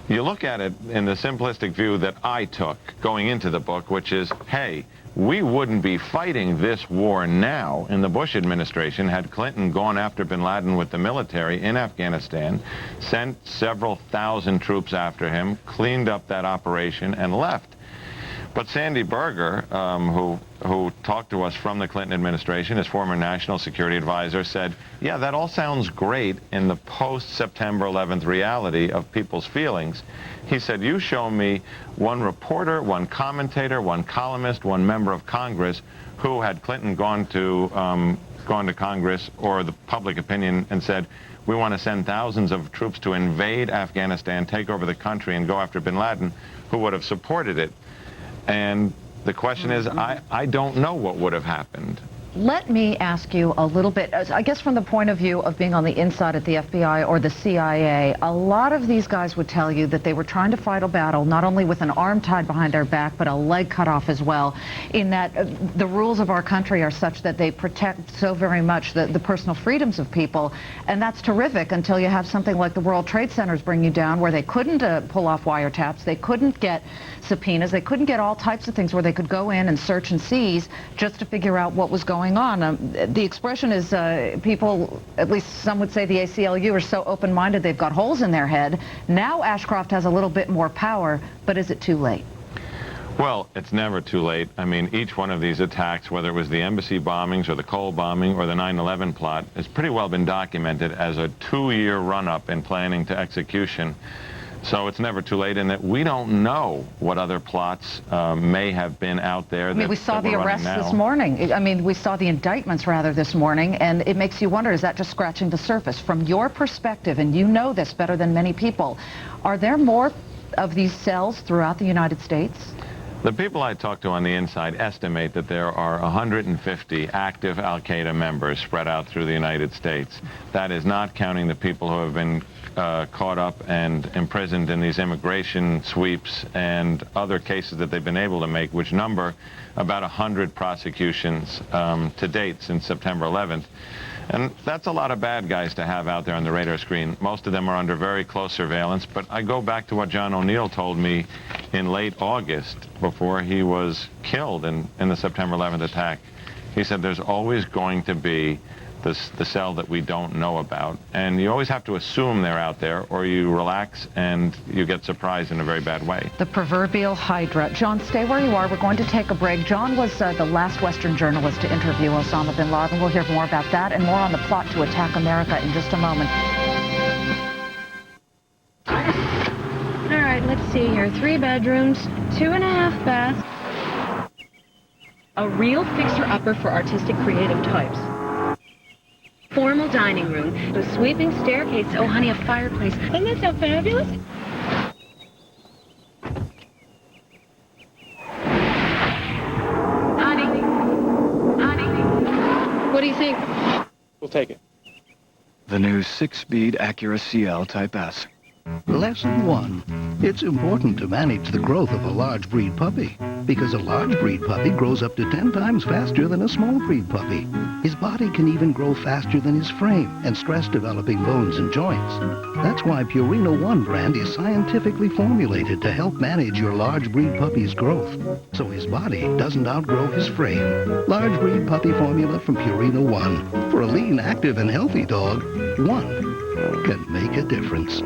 you look at it in the simplistic view that I took going into the book, which is, hey, we wouldn't be fighting this war now in the Bush administration had Clinton gone after bin Laden with the military in Afghanistan, sent several thousand troops after him, cleaned up that operation, and left. But Sandy Berger, who talked to us from the Clinton administration, his former national security advisor, said, yeah, that all sounds great in the post-September 11th reality of people's feelings. He said, you show me one reporter, one commentator, one columnist, one member of Congress who, had Clinton gone to Congress or the public opinion and said, we want to send thousands of troops to invade Afghanistan, take over the country, and go after bin Laden, who would have supported it. And the question is, I don't know what would have happened. Let me ask you a little bit, I guess from the point of view of being on the inside at the FBI or the CIA, a lot of these guys would tell you that they were trying to fight a battle not only with an arm tied behind their back, but a leg cut off as well, in that the rules of our country are such that they protect so very much the personal freedoms of people, and that's terrific until you have something like the World Trade Centers bring you down, where they couldn't pull off wiretaps, they couldn't get subpoenas, they couldn't get all types of things where they could go in and search and seize just to figure out what was going on. The expression is people, at least some would say the ACLU, are so open-minded they've got holes in their head. Now Ashcroft has a little bit more power, but is it too late? Well, it's never too late. I mean, each one of these attacks, whether it was the embassy bombings or the Cole bombing or the 9/11 plot, has pretty well been documented as a 2-year run-up in planning to execution. So it's never too late in that we don't know what other plots may have been out there. I mean, we saw the arrests this morning. I mean, we saw the indictments, rather, this morning, and it makes you wonder, is that just scratching the surface? From your perspective, and you know this better than many people, are there more of these cells throughout the United States? The people I talk to on the inside estimate that there are 150 active al-Qaeda members spread out through the United States. That is not counting the people who have been caught up and imprisoned in these immigration sweeps and other cases that they've been able to make, which number about 100 prosecutions to date since September 11th. And that's a lot of bad guys to have out there on the radar screen. Most of them are under very close surveillance, but I go back to what John O'Neill told me in late August before he was killed in the September 11th attack. He said there's always going to be the cell that we don't know about, and you always have to assume they're out there, or you relax and you get surprised in a very bad way. The proverbial Hydra. John, stay where you are. We're going to take a break. John was the last Western journalist to interview Osama bin Laden. We'll hear more about that and more on the plot to attack America in just a moment. All right, let's see here. 3 bedrooms, 2.5 baths. A real fixer-upper for artistic creative types. formal dining room, a sweeping staircase. Oh, honey, a fireplace. Isn't that so fabulous? What do you think? We'll take it. The new 6-speed Acura CL Type S. Lesson 1. It's important to manage the growth of a large breed puppy, because a large breed puppy grows up to 10 times faster than a small breed puppy. His body can even grow faster than his frame and stress developing bones and joints. That's why Purina One brand is scientifically formulated to help manage your large breed puppy's growth, so his body doesn't outgrow his frame. Large breed puppy formula from Purina One. For a lean, active, and healthy dog, one can make a difference.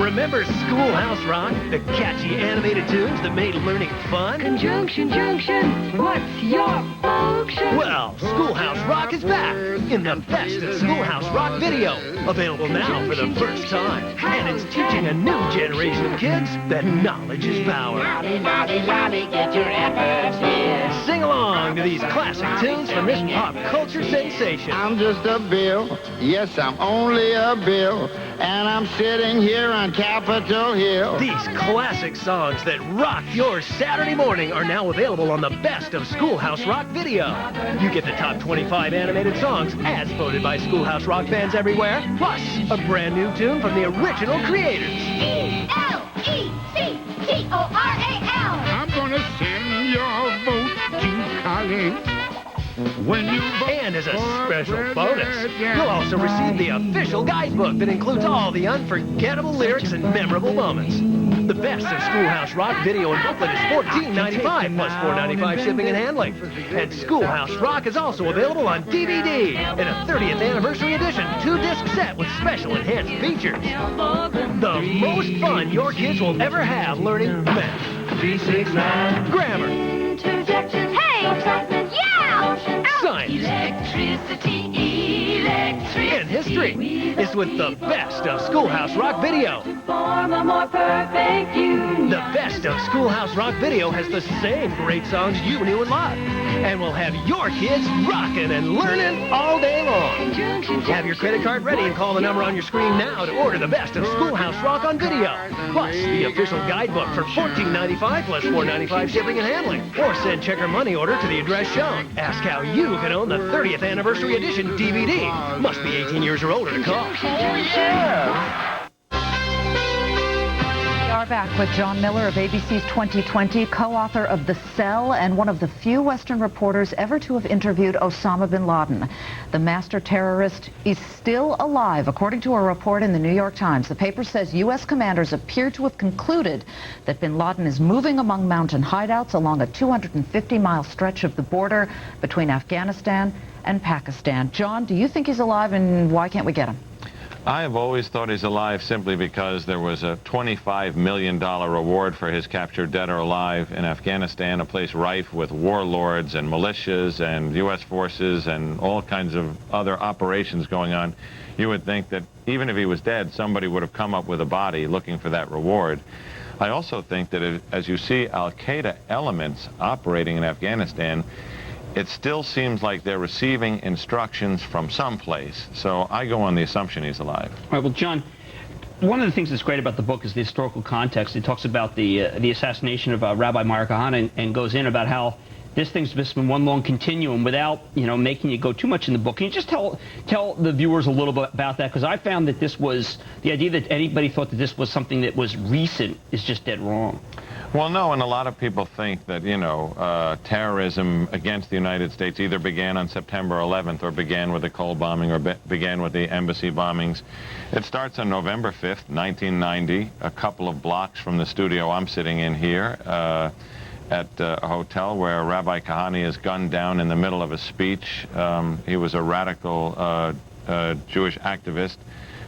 Remember Schoolhouse Rock? The catchy animated tunes that made learning fun? Conjunction, junction, what's your function? Well, Schoolhouse Rock is back in the Best of Schoolhouse Rock video. Available now for the first time. And it's teaching a new generation of kids that knowledge is power. Lolly, lolly, lolly, get your efforts here. Sing along to these classic tunes from this pop culture sensation. I'm just a bill. Yes, I'm only a bill. And I'm sitting here on Capitol Hill. These classic songs that rock your Saturday morning are now available on the Best of Schoolhouse Rock video. You get the top 25 animated songs as voted by Schoolhouse Rock fans everywhere, plus a brand new tune from the original creators. E-L-E-C-T-O-R-A-L. I'm gonna send your vote to college. When you vote. And as a special bonus, you'll also receive the official guidebook that includes all the unforgettable lyrics and memorable moments. The Best of Schoolhouse Rock video and booklet is $14.95 plus $4.95 shipping and handling. And Schoolhouse Rock is also available on DVD in a 30th anniversary edition 2-disc set with special enhanced features. The most fun your kids will ever have learning math, 369, grammar, Interjections. Hey! Excitement. Yeah! science, Electricity. and history is with the Best of Schoolhouse Rock video. Form a more perfect union. The Best of Schoolhouse Rock video has the same great songs you knew and loved, and will have your kids rocking and learning all day long. Have your credit card ready and call the number on your screen now to order the Best of Schoolhouse Rock on video, plus the official guidebook for $14.95 plus $4.95 shipping and handling, or send check or money order to the address shown. Ask how you can own the 30th anniversary edition DVD. Must be 18 years or older to call. We are back with John Miller of ABC's 2020, co-author of The Cell and one of the few Western reporters ever to have interviewed Osama bin Laden. The master terrorist is still alive, according to a report in the New York Times. The paper says U.S. commanders appear to have concluded that bin Laden is moving among mountain hideouts along a 250-mile stretch of the border between Afghanistan and Pakistan. John, do you think he's alive, and why can't we get him? I have always thought he's alive simply because there was a $25 million reward for his capture, dead or alive, in Afghanistan, a place rife with warlords and militias and U.S. forces and all kinds of other operations going on. You would think that even if he was dead, somebody would have come up with a body looking for that reward. I also think that as you see al-Qaeda elements operating in Afghanistan, it still seems like they're receiving instructions from someplace. So I go on the assumption he's alive. All right, well, John, one of the things that's great about the book is the historical context. It talks about the assassination of Rabbi Meir Kahane and goes in about how this thing's just been one long continuum without, making you go too much in the book. Can you just tell the viewers a little bit about that? Because I found that this was, the idea that anybody thought that this was something that was recent is just dead wrong. Well, no, and a lot of people think that, terrorism against the United States either began on September 11th or began with the Cole bombing or began with the embassy bombings. It starts on November 5th, 1990, a couple of blocks from the studio I'm sitting in here at a hotel where Rabbi Kahane is gunned down in the middle of a speech. He was a radical Jewish activist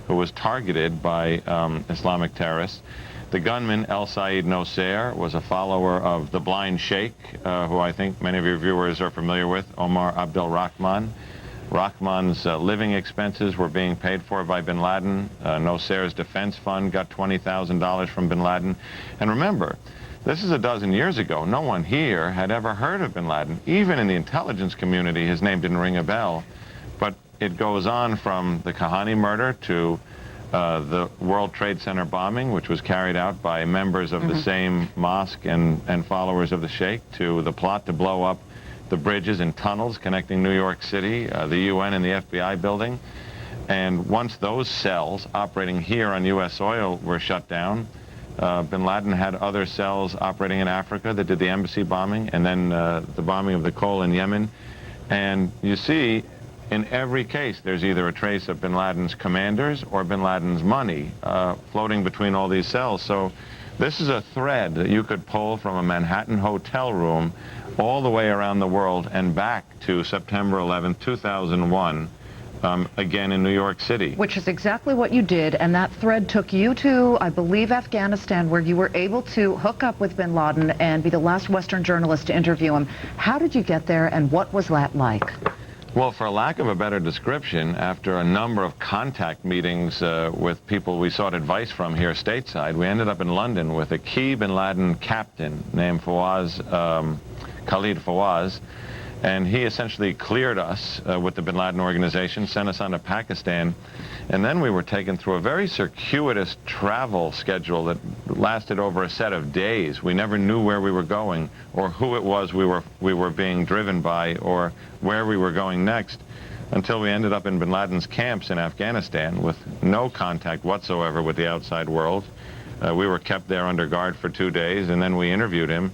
who was targeted by Islamic terrorists. The gunman, El Sayed Nosair, was a follower of the blind sheikh, who I think many of your viewers are familiar with, Omar Abdel Rahman. Rahman's living expenses were being paid for by bin Laden. Nosair's defense fund got $20,000 from bin Laden. And remember, this is a dozen years ago. No one here had ever heard of bin Laden. Even in the intelligence community, his name didn't ring a bell. But it goes on from the Kahani murder to the World Trade Center bombing, which was carried out by members of the same mosque and followers of the Sheikh, to the plot to blow up the bridges and tunnels connecting New York City, the UN and the FBI building. And once those cells operating here on U.S. soil were shut down, bin Laden had other cells operating in Africa that did the embassy bombing, and then the bombing of the coal in Yemen. And you see, in every case, there's either a trace of bin Laden's commanders or bin Laden's money floating between all these cells. So this is a thread that you could pull from a Manhattan hotel room all the way around the world and back to September 11th, 2001, again in New York City. Which is exactly what you did, and that thread took you to, I believe, Afghanistan, where you were able to hook up with bin Laden and be the last Western journalist to interview him. How did you get there, and what was that like? Well, for lack of a better description, after a number of contact meetings with people we sought advice from here stateside, we ended up in London with a key bin Laden captain named Khalid Fawaz, and he essentially cleared us with the bin Laden organization, sent us on to Pakistan, and then we were taken through a very circuitous travel schedule that lasted over a set of days. We never knew where we were going or who it was we were being driven by or where we were going next, until we ended up in bin Laden's camps in Afghanistan with no contact whatsoever with the outside world. We were kept there under guard for 2 days, and then we interviewed him.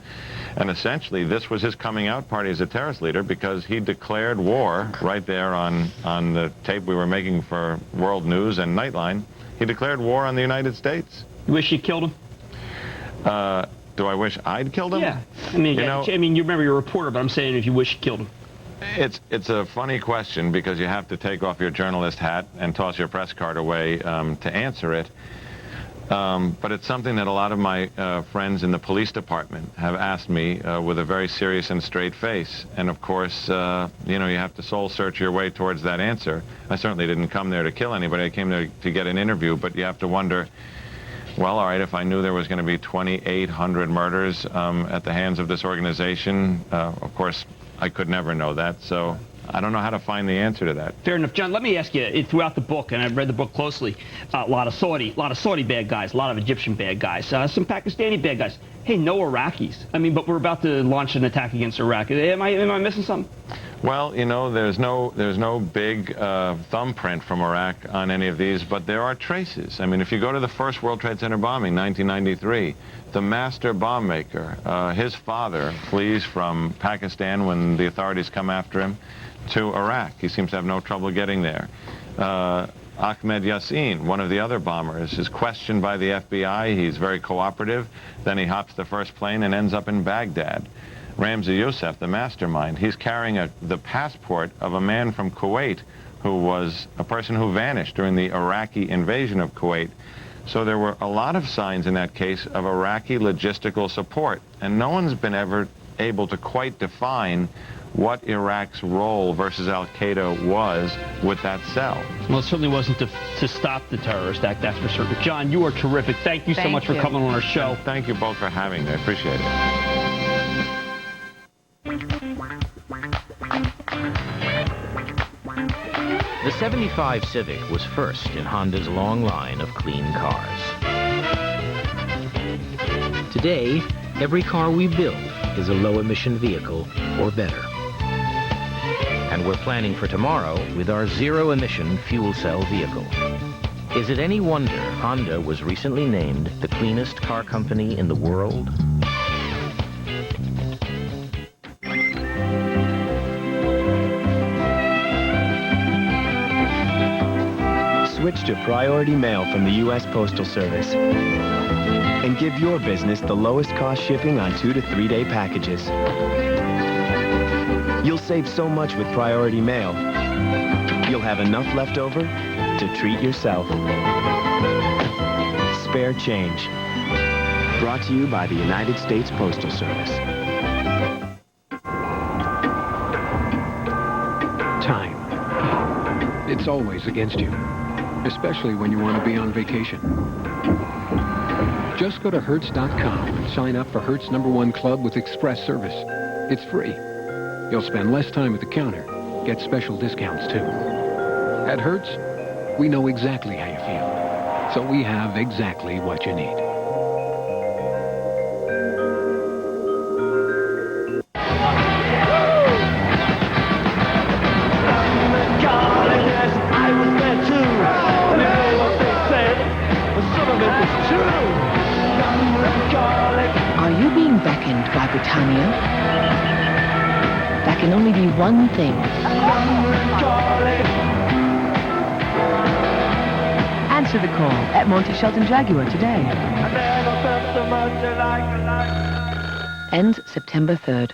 And essentially, this was his coming out party as a terrorist leader, because he declared war right there on the tape we were making for World News and Nightline. He declared war on the United States. You wish you killed him? Do I wish I'd killed him? Yeah. I mean, you remember you're a reporter, but I'm saying if you wish you killed him. It's a funny question, because you have to take off your journalist hat and toss your press card away to answer it. But it's something that a lot of my friends in the police department have asked me with a very serious and straight face. And of course, you have to soul search your way towards that answer. I certainly didn't come there to kill anybody. I came there to get an interview. But you have to wonder, well, all right, if I knew there was going to be 2,800 murders at the hands of this organization, of course, I could never know that. So I don't know how to find the answer to that. Fair enough. John, let me ask you, throughout the book, and I've read the book closely, a lot of Saudi bad guys, a lot of Egyptian bad guys, some Pakistani bad guys. Hey, no Iraqis. I mean, but we're about to launch an attack against Iraq. Am I missing something? Well, there's no big thumbprint from Iraq on any of these, but there are traces. I mean, if you go to the first World Trade Center bombing, 1993, the master bomb maker, his father flees from Pakistan when the authorities come after him to Iraq. He seems to have no trouble getting there. Ahmed Yassin, one of the other bombers, is questioned by the FBI. He's very cooperative. Then he hops the first plane and ends up in Baghdad. Ramzi Youssef, the mastermind, he's carrying the passport of a man from Kuwait who was a person who vanished during the Iraqi invasion of Kuwait. So there were a lot of signs in that case of Iraqi logistical support, and no one's been ever able to quite define what Iraq's role versus al-Qaeda was with that cell. Well, it certainly wasn't to stop the terrorist act, that's for certain. John, you are terrific. Thank you so much for coming on our show. Thank you both for having me. I appreciate it. The 75 Civic was first in Honda's long line of clean cars. Today, every car we build is a low-emission vehicle or better. And we're planning for tomorrow with our zero-emission fuel cell vehicle. Is it any wonder Honda was recently named the cleanest car company in the world? Switch to Priority Mail from the U.S. Postal Service and give your business the lowest cost shipping on 2 to 3 day packages. You'll save so much with Priority Mail. You'll have enough left over to treat yourself. Spare change. Brought to you by the United States Postal Service. Time. It's always against you, especially when you want to be on vacation. Just go to Hertz.com and sign up for Hertz #1 Club with Express Service. It's free. You'll spend less time at the counter, get special discounts too. At Hertz, we know exactly how you feel, so we have exactly what you need. Are you being beckoned by Britannia? That can only be one thing. Answer the call at Monty Shelton Jaguar today. Ends September 3rd.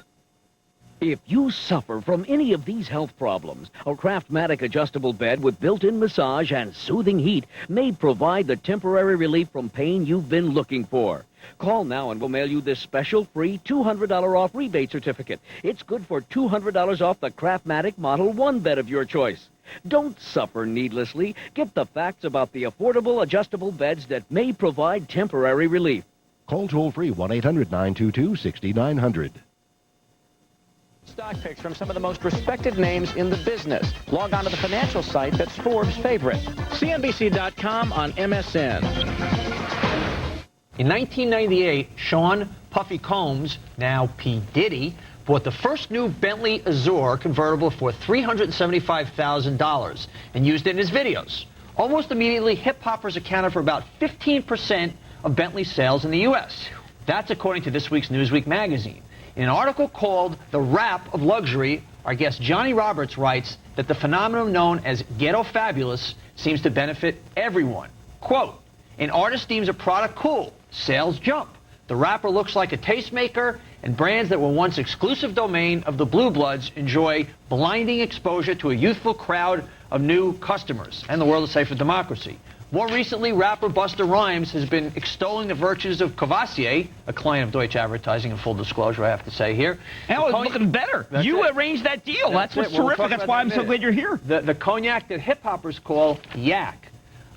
If you suffer from any of these health problems, a Craftmatic adjustable bed with built-in massage and soothing heat may provide the temporary relief from pain you've been looking for. Call now and we'll mail you this special free $200 off rebate certificate. It's good for $200 off the Craftmatic Model 1 bed of your choice. Don't suffer needlessly. Get the facts about the affordable adjustable beds that may provide temporary relief. Call toll-free 1-800-922-6900. Stock picks from some of the most respected names in the business. Log on to the financial site that's Forbes' favorite. CNBC.com on MSN. In 1998, Sean Puffy Combs, now P. Diddy, bought the first new Bentley Azure convertible for $375,000 and used it in his videos. Almost immediately, hip-hoppers accounted for about 15% of Bentley's sales in the U.S. That's according to this week's Newsweek magazine. In an article called The Rap of Luxury, our guest Johnny Roberts writes that the phenomenon known as ghetto fabulous seems to benefit everyone. Quote, an artist deems a product cool, sales jump. The rapper looks like a tastemaker, and brands that were once exclusive domain of the blue bloods enjoy blinding exposure to a youthful crowd of new customers, and the world is safe for democracy. More recently, rapper Busta Rhymes has been extolling the virtues of Courvoisier, a client of Deutsche Advertising, in full disclosure, I have to say here. Hell, it's looking better. You arranged that deal. That's what's terrific. That's why I'm so glad you're here. The cognac that hip-hoppers call yak.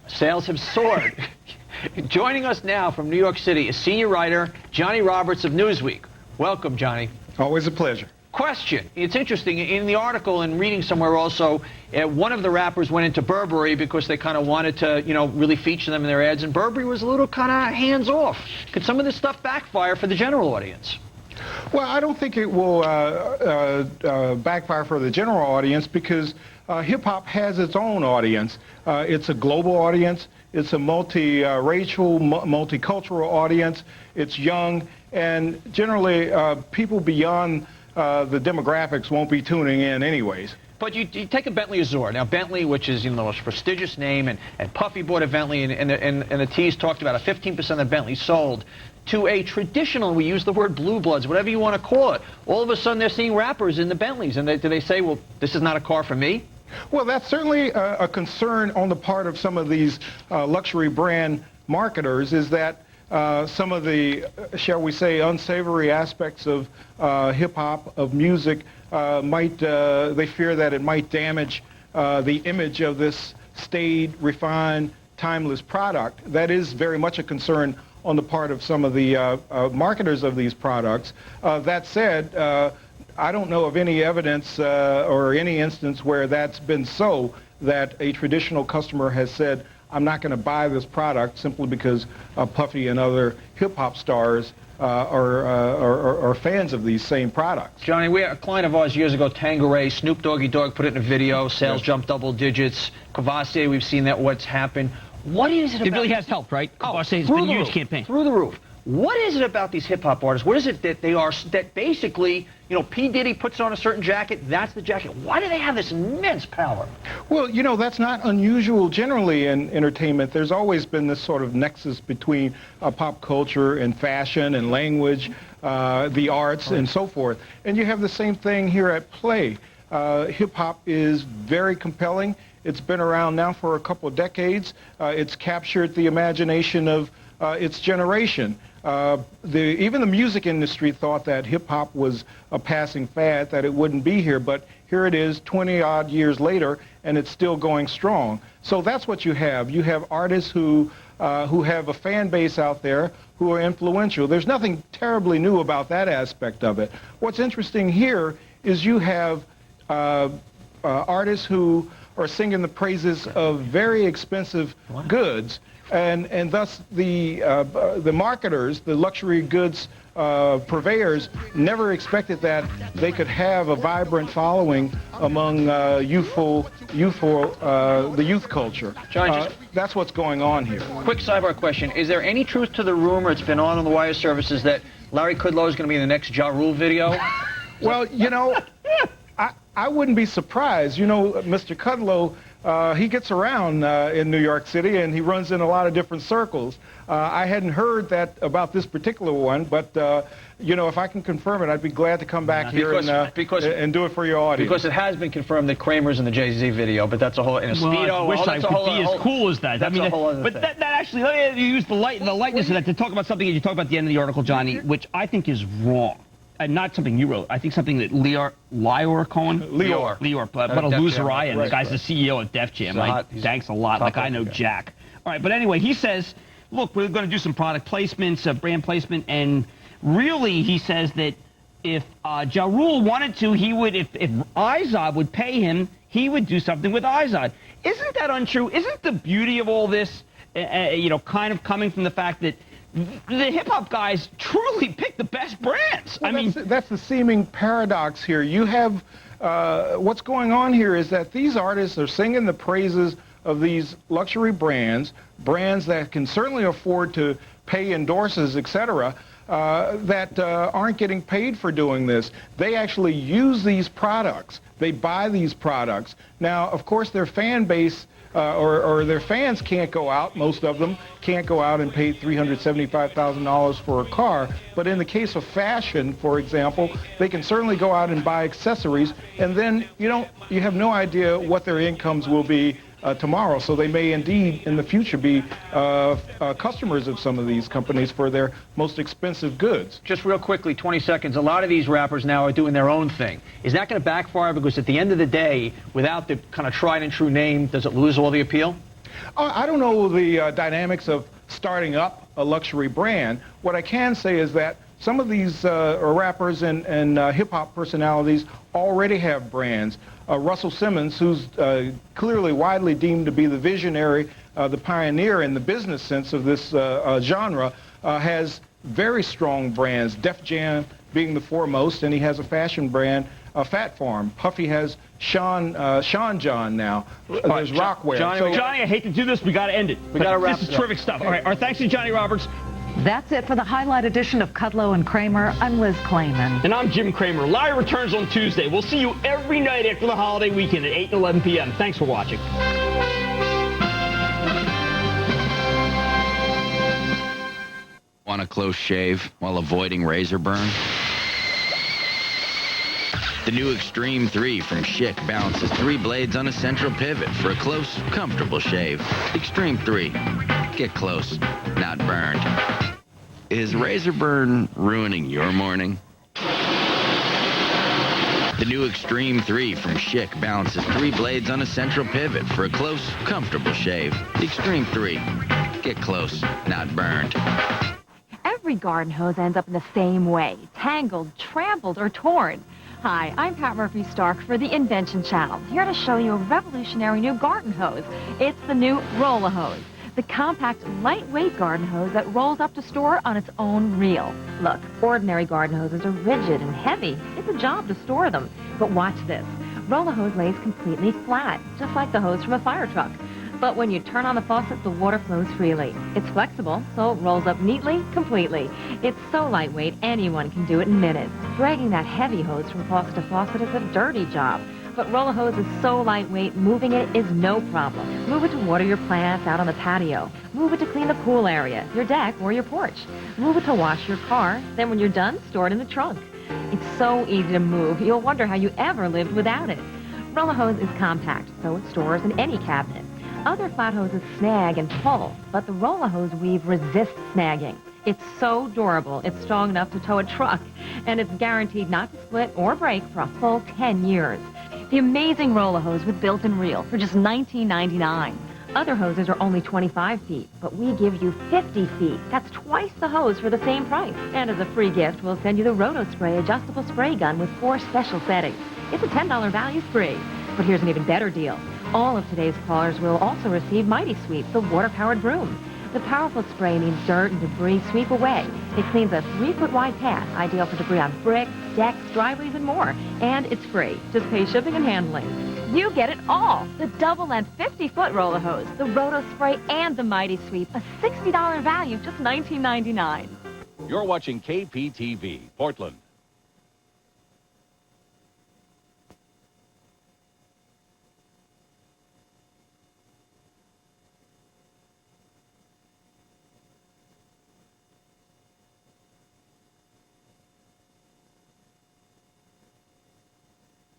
Sales have soared. Joining us now from New York City is senior writer Johnny Roberts of Newsweek. Welcome, Johnny. Always a pleasure. Question. It's interesting. In the article and reading somewhere also, one of the rappers went into Burberry because they kind of wanted to, really feature them in their ads, and Burberry was a little kind of hands-off. Could some of this stuff backfire for the general audience? Well, I don't think it will backfire for the general audience because hip-hop has its own audience. It's a global audience. It's a multi-racial, multicultural audience. It's young, and generally people beyond the demographics won't be tuning in anyways. But you take a Bentley Azure. Now, Bentley, which is the most prestigious name, and Puffy bought a Bentley, and the tease talked about a 15% of Bentley sold to a traditional, we use the word blue bloods, whatever you want to call it. All of a sudden, they're seeing rappers in the Bentleys, and do they say, well, this is not a car for me? Well, that's certainly a concern on the part of some of these luxury brand marketers, is that some of the, shall we say, unsavory aspects of hip-hop, of music, they fear that it might damage the image of this staid, refined, timeless product. That is very much a concern on the part of some of the marketers of these products. That said, I don't know of any evidence or any instance where that's been so, that a traditional customer has said, I'm not going to buy this product simply because Puffy and other hip-hop stars are fans of these same products. Johnny, we had a client of ours years ago, Tangeray, Snoop Doggy Dogg put it in a video, sales jumped double digits. Courvoisier, we've seen that what's happened. What is it about... It really has helped, right? Courvoisier has been a huge campaign. Through the roof. What is it about these hip-hop artists? What is it that they are, that basically, P. Diddy puts on a certain jacket, that's the jacket. Why do they have this immense power? Well, that's not unusual generally in entertainment. There's always been this sort of nexus between pop culture and fashion and language, the arts, and so forth. And you have the same thing here at play. Hip-hop is very compelling. It's been around now for a couple of decades. It's captured the imagination of its generation. Even the music industry thought that hip-hop was a passing fad, that it wouldn't be here, but here it is 20-odd years later, and it's still going strong. So that's what you have. You have artists who have a fan base out there who are influential. There's nothing terribly new about that aspect of it. What's interesting here is you have artists who are singing the praises of very expensive goods, and thus the marketers, the luxury goods purveyors, never expected that they could have a vibrant following among the youth culture. John, that's what's going on here. Quick sidebar question. Is there any truth to the rumor, it's been on the wire services, that Larry Kudlow is going to be in the next Ja Rule video? Well, you know, I wouldn't be surprised. You know, Mr. Kudlow, he gets around in New York City, and he runs in a lot of different circles. I hadn't heard that about this particular one, but you know, if I can confirm it, I'd be glad to come back here and do it for your audience. Because it has been confirmed that Kramer's in the Jay-Z video, but that's a whole, in a Speedo. I wish I could be as cool as that. That's a whole other but thing. that actually, let me use the lightness of that to talk about something that you talk about at the end of the article, Johnny, which I think is wrong. Not something you wrote. I think something that Lior Cohen? Lior, but a loser I am. The guy's the CEO of Def Jam. Thanks a lot. Like, I know Jack. All right, but anyway, he says, look, we're going to do some product placements, brand placement, and really, he says that if Ja Rule wanted to, he would, if Izod would pay him, he would do something with Izod. Isn't that untrue? Isn't the beauty of all this, you know, kind of coming from the fact that the hip-hop guys truly pick the best brands? Well, I mean, that's the seeming paradox here. You have, what's going on here is that these artists are singing the praises of these luxury brands that can certainly afford to pay endorses, etc., that aren't getting paid for doing this. They actually use these products. They buy these products. Now, of course, their fan base or their fans can't go out, most of them can't go out and pay $375,000 for a car. But in the case of fashion, for example, they can certainly go out and buy accessories, and then you have no idea what their incomes will be tomorrow. So they may indeed in the future be customers of some of these companies for their most expensive goods. Just real quickly, 20 seconds, a lot of these rappers now are doing their own thing. Is that going to backfire? Because at the end of the day, without the kind of tried and true name, does it lose all the appeal? I don't know the dynamics of starting up a luxury brand. What I can say is that some of these rappers and hip-hop personalities already have brands. Russell Simmons, who's clearly widely deemed to be the visionary, the pioneer in the business sense of this genre, has very strong brands, Def Jam being the foremost, and he has a fashion brand, Fat Farm. Puffy has Sean John now. There's Rockwear. Johnny, I hate to do this. We got to end it. We got to wrap it up. This is terrific stuff. All right, our thanks to Johnny Roberts. That's it for the highlight edition of Kudlow and Cramer. I'm Liz Clayman. And I'm Jim Cramer. Larry returns on Tuesday. We'll see you every night after the holiday weekend at 8 and 11 p.m. Thanks for watching. Want a close shave while avoiding razor burn? The new Extreme 3 from Schick balances 3 blades on a central pivot for a close, comfortable shave. Extreme 3. Get close, not burned. Is razor burn ruining your morning? The new Extreme 3 from Schick balances 3 blades on a central pivot for a close, comfortable shave. Extreme 3. Get close, not burned. Every garden hose ends up in the same way, tangled, trampled, or torn. Hi, I'm Pat Murphy-Stark for the Invention Channel, here to show you a revolutionary new garden hose. It's the new Roll-A-Hose, the compact, lightweight garden hose that rolls up to store on its own reel. Look, ordinary garden hoses are rigid and heavy. It's a job to store them. But watch this. Roll-A-Hose lays completely flat, just like the hose from a fire truck. But when you turn on the faucet, the water flows freely. It's flexible, so it rolls up neatly, completely. It's so lightweight, anyone can do it in minutes. Dragging that heavy hose from faucet to faucet is a dirty job. But Roll-A-Hose is so lightweight, moving it is no problem. Move it to water your plants out on the patio. Move it to clean the pool area, your deck, or your porch. Move it to wash your car. Then when you're done, store it in the trunk. It's so easy to move, you'll wonder how you ever lived without it. Roll-A-Hose is compact, so it stores in any cabinet. Other flat hoses snag and pull, but the Roll-A-Hose weave resists snagging. It's so durable, it's strong enough to tow a truck, and it's guaranteed not to split or break for a full 10 years. The amazing Roll-A-Hose with built-in reel for just $19.99. Other hoses are only 25 feet, but we give you 50 feet. That's twice the hose for the same price. And as a free gift, we'll send you the Roto-Spray adjustable spray gun with 4 special settings. It's a $10 value spree. But here's an even better deal. All of today's callers will also receive Mighty Sweep, the water-powered broom. The powerful spray means dirt and debris sweep away. It cleans a 3-foot wide path, ideal for debris on bricks, decks, driveways, and more. And it's free. Just pay shipping and handling. You get it all. The double-length 50-foot roller hose, the roto spray, and the Mighty Sweep. A $60 value, just $19.99. You're watching KPTV, Portland.